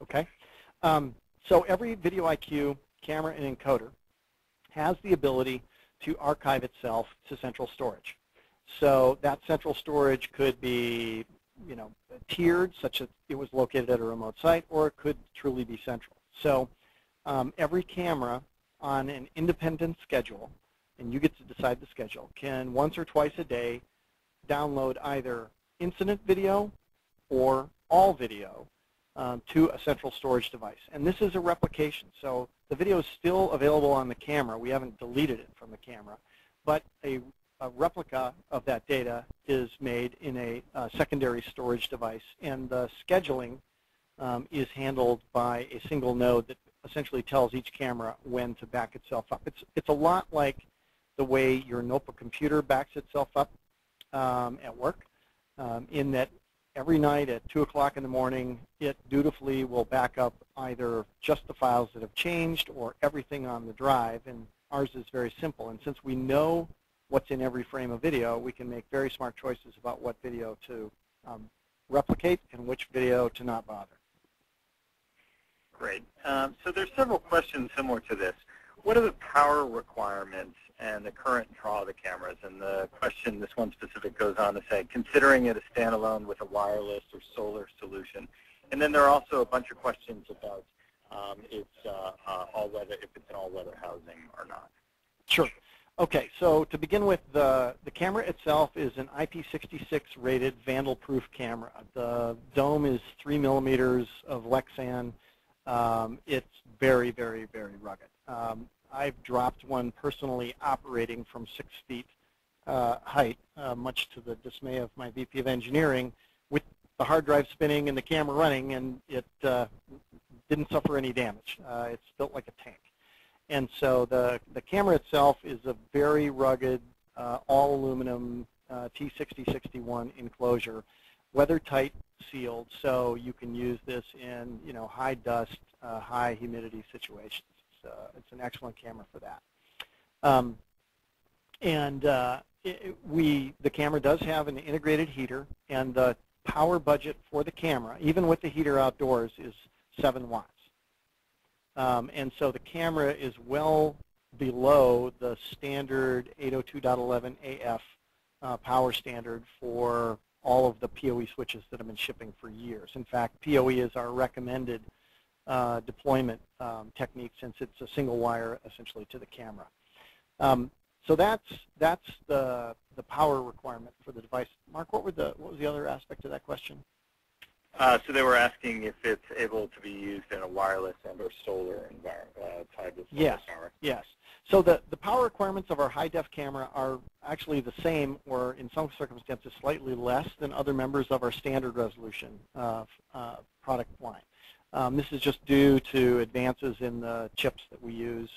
Okay. So every VideoIQ camera and encoder has the ability to archive itself to central storage. So that central storage could be tiered, such that it was located at a remote site, or it could truly be central. So every camera on an independent schedule, and you get to decide the schedule, can once or twice a day download either incident video or all video to a central storage device. And this is a replication. So the video is still available on the camera. We haven't deleted it from the camera. But a replica of that data is made in a secondary storage device. And the scheduling is handled by a single node that essentially tells each camera when to back itself up. It's a lot like the way your notebook computer backs itself up at work, in that every night at 2 o'clock in the morning, it dutifully will back up either just the files that have changed or everything on the drive. And ours is very simple. And since we know what's in every frame of video, we can make very smart choices about what video to replicate and which video to not bother. Great. So there's several questions similar to this. What are the power requirements and the current draw of the cameras? And the question, this one specific, goes on to say, considering it a standalone with a wireless or solar solution. And then there are also a bunch of questions about if it's an all-weather housing or not. Sure. Okay, so to begin with, the camera itself is an IP66 rated vandal-proof camera. The dome is 3 millimeters of Lexan. It's very, very, very rugged. I've dropped one personally operating from 6 feet height, much to the dismay of my VP of engineering, with the hard drive spinning and the camera running, and it didn't suffer any damage. It's built like a tank. And so the camera itself is a very rugged, all aluminum T6061 enclosure, weather-tight sealed, so you can use this in high dust, high humidity situations. It's an excellent camera for that. The camera does have an integrated heater, and the power budget for the camera, even with the heater outdoors, is 7 watts. And so the camera is well below the standard 802.11 AF power standard for all of the PoE switches that have been shipping for years. In fact, PoE is our recommended deployment technique, since it's a single wire essentially to the camera. So that's the power requirement for the device. Mark, what was the other aspect of that question? So they were asking if it's able to be used in a wireless and or solar environment, tied to solar power. Yes. So the power requirements of our high-def camera are actually the same, or in some circumstances slightly less than other members of our standard resolution product line. This is just due to advances in the chips that we use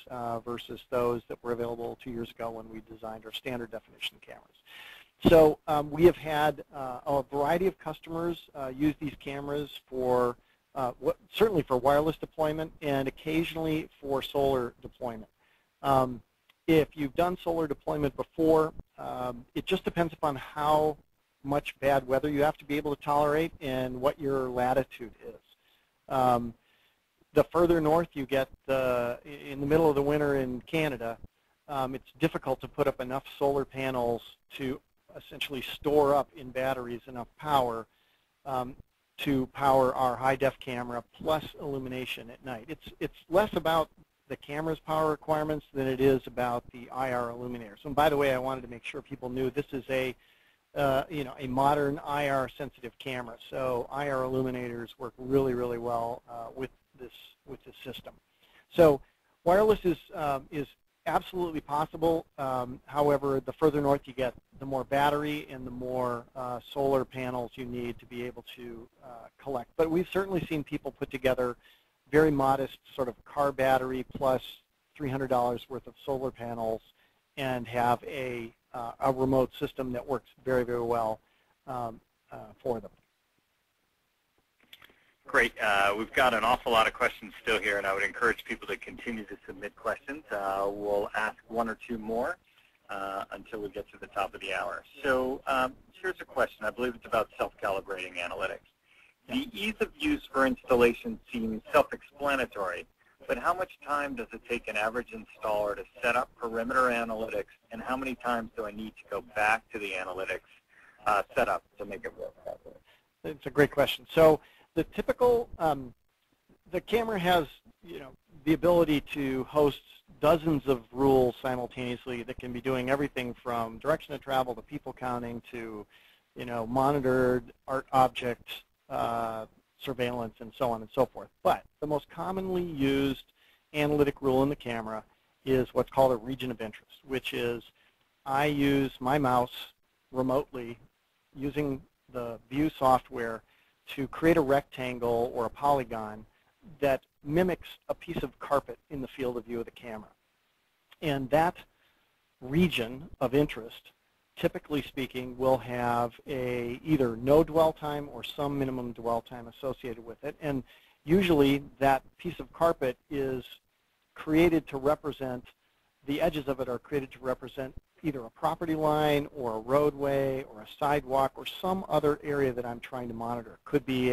versus those that were available 2 years ago when we designed our standard definition cameras. So we have had a variety of customers use these cameras for certainly for wireless deployment and occasionally for solar deployment. If you've done solar deployment before, it just depends upon how much bad weather you have to be able to tolerate and what your latitude is. The further north you get, in the middle of the winter in Canada, it's difficult to put up enough solar panels to essentially store up in batteries enough power to power our high-def camera plus illumination at night. It's less about the camera's power requirements than it is about the IR illuminators. And by the way, I wanted to make sure people knew this is a modern IR-sensitive camera. So IR illuminators work really, really well with this system. So wireless is absolutely possible. However, the further north you get, the more battery and the more solar panels you need to be able to collect. But we've certainly seen people put together very modest sort of car battery plus $300 worth of solar panels and have a remote system that works very, very well for them. Great. We've got an awful lot of questions still here, and I would encourage people to continue to submit questions. We'll ask one or two more until we get to the top of the hour. So here's a question. I believe it's about self-calibrating analytics. The ease of use for installation seems self-explanatory, but how much time does it take an average installer to set up perimeter analytics, and how many times do I need to go back to the analytics setup to make it work properly? It's a great question. So the typical, the camera has, the ability to host dozens of rules simultaneously that can be doing everything from direction of travel to people counting to, monitored art object surveillance and so on and so forth. But the most commonly used analytic rule in the camera is what's called a region of interest, which is I use my mouse remotely using the View software to create a rectangle or a polygon that mimics a piece of carpet in the field of view of the camera. And that region of interest, typically speaking, will have either no dwell time or some minimum dwell time associated with it. And usually that piece of carpet is created to represent, the edges of it are created to represent either a property line or a roadway or a sidewalk or some other area that I'm trying to monitor. Could be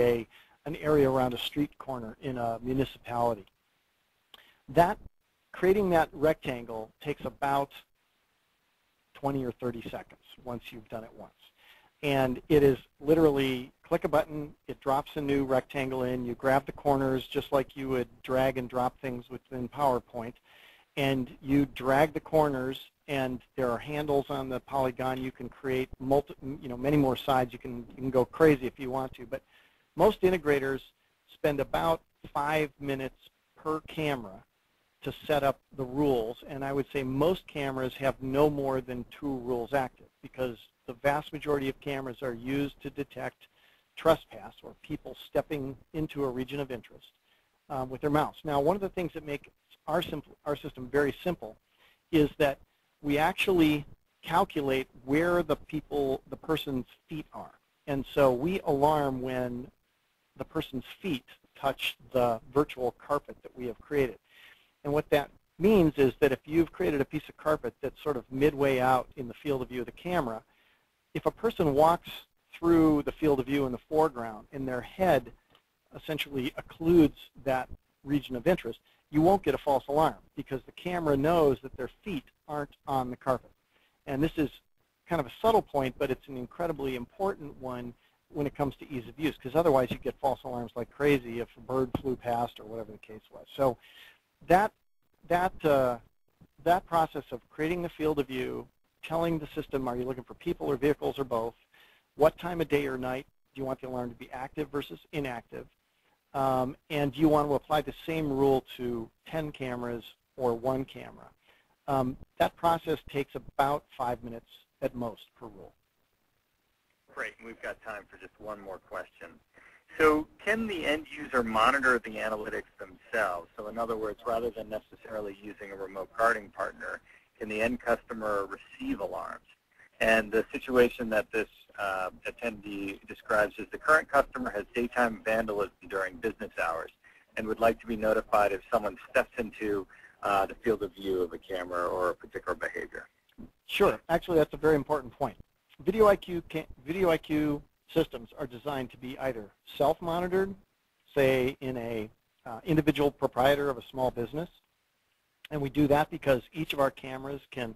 an area around a street corner in a municipality. Creating that rectangle takes about 20 or 30 seconds once you've done it once. And it is literally click a button, it drops a new rectangle in, you grab the corners just like you would drag and drop things within PowerPoint, and you drag the corners, and there are handles on the polygon. You can create many more sides. You can go crazy if you want to, but most integrators spend about 5 minutes per camera to set up the rules, and I would say most cameras have no more than 2 rules active, because the vast majority of cameras are used to detect trespass or people stepping into a region of interest with their mouse. Now, one of the things that make our system very simple is that we actually calculate where the person's feet are. And so we alarm when the person's feet touch the virtual carpet that we have created. And what that means is that if you've created a piece of carpet that's sort of midway out in the field of view of the camera, if a person walks through the field of view in the foreground and their head essentially occludes that region of interest, you won't get a false alarm because the camera knows that their feet aren't on the carpet. And this is kind of a subtle point, but it's an incredibly important one when it comes to ease of use, because otherwise you get false alarms like crazy if a bird flew past or whatever the case was. So that process of creating the field of view, telling the system, are you looking for people or vehicles or both, what time of day or night do you want the alarm to be active versus inactive, and do you want to apply the same rule to 10 cameras or 1 camera. That process takes about 5 minutes at most per rule. Great. We've got time for just one more question. So can the end user monitor the analytics themselves? So in other words, rather than necessarily using a remote guarding partner, can the end customer receive alarms? And the situation that this attendee describes is the current customer has daytime vandalism during business hours and would like to be notified if someone steps into the field of view of a camera or a particular behavior. Sure. Actually, that's a very important point. VidIQ systems are designed to be either self-monitored, say in a individual proprietor of a small business, and we do that because each of our cameras can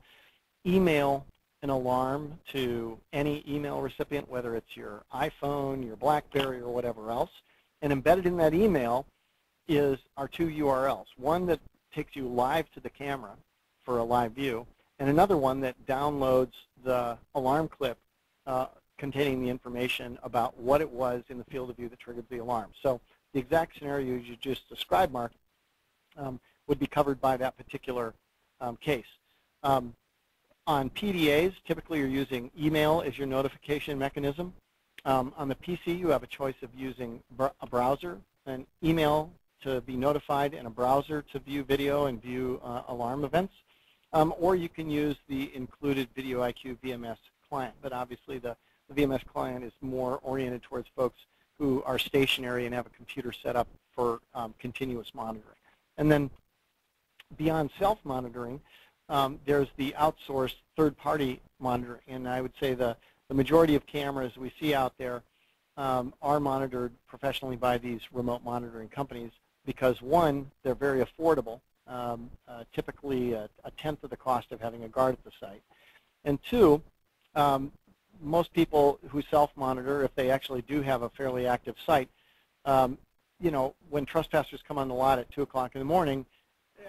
email an alarm to any email recipient, whether it's your iPhone, your BlackBerry, or whatever else, and embedded in that email is our 2 URLs, one that takes you live to the camera for a live view, and another one that downloads the alarm clip containing the information about what it was in the field of view that triggered the alarm. So the exact scenario you just described, Mark, would be covered by that particular case. On PDAs, typically you're using email as your notification mechanism. On the PC, you have a choice of using a browser, an email to be notified, and a browser to view video and view alarm events. Or you can use the included VidIQ VMS client, but obviously the VMS client is more oriented towards folks who are stationary and have a computer set up for continuous monitoring. And then beyond self-monitoring, there's the outsourced third-party monitoring, and I would say the majority of cameras we see out there are monitored professionally by these remote monitoring companies because, one, they're very affordable, typically a tenth of the cost of having a guard at the site, and two, most people who self-monitor, if they actually do have a fairly active site, you know, when trespassers come on the lot at 2 o'clock in the morning,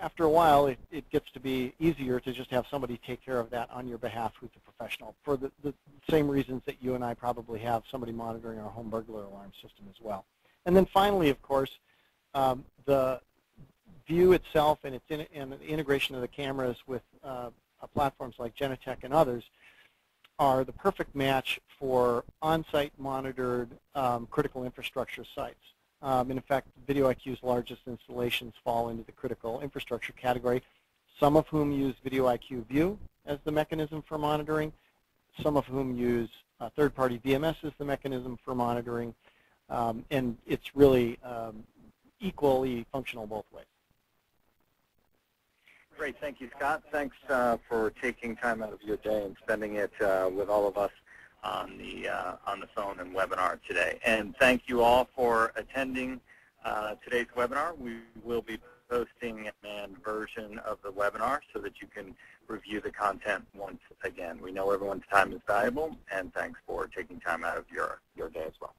after a while, it gets to be easier to just have somebody take care of that on your behalf who's a professional, for the same reasons that you and I probably have somebody monitoring our home burglar alarm system as well. And then finally, of course, the view itself and the integration of the cameras with platforms like Genetec and others are the perfect match for on-site monitored critical infrastructure sites. And in fact, VideoIQ's largest installations fall into the critical infrastructure category, some of whom use VideoIQ View as the mechanism for monitoring, some of whom use third-party VMS as the mechanism for monitoring, and it's really equally functional both ways. Great, thank you, Scott. Thanks for taking time out of your day and spending it with all of us on the phone and webinar today. And thank you all for attending today's webinar. We will be posting a manned version of the webinar so that you can review the content once again. We know everyone's time is valuable, and thanks for taking time out of your day as well.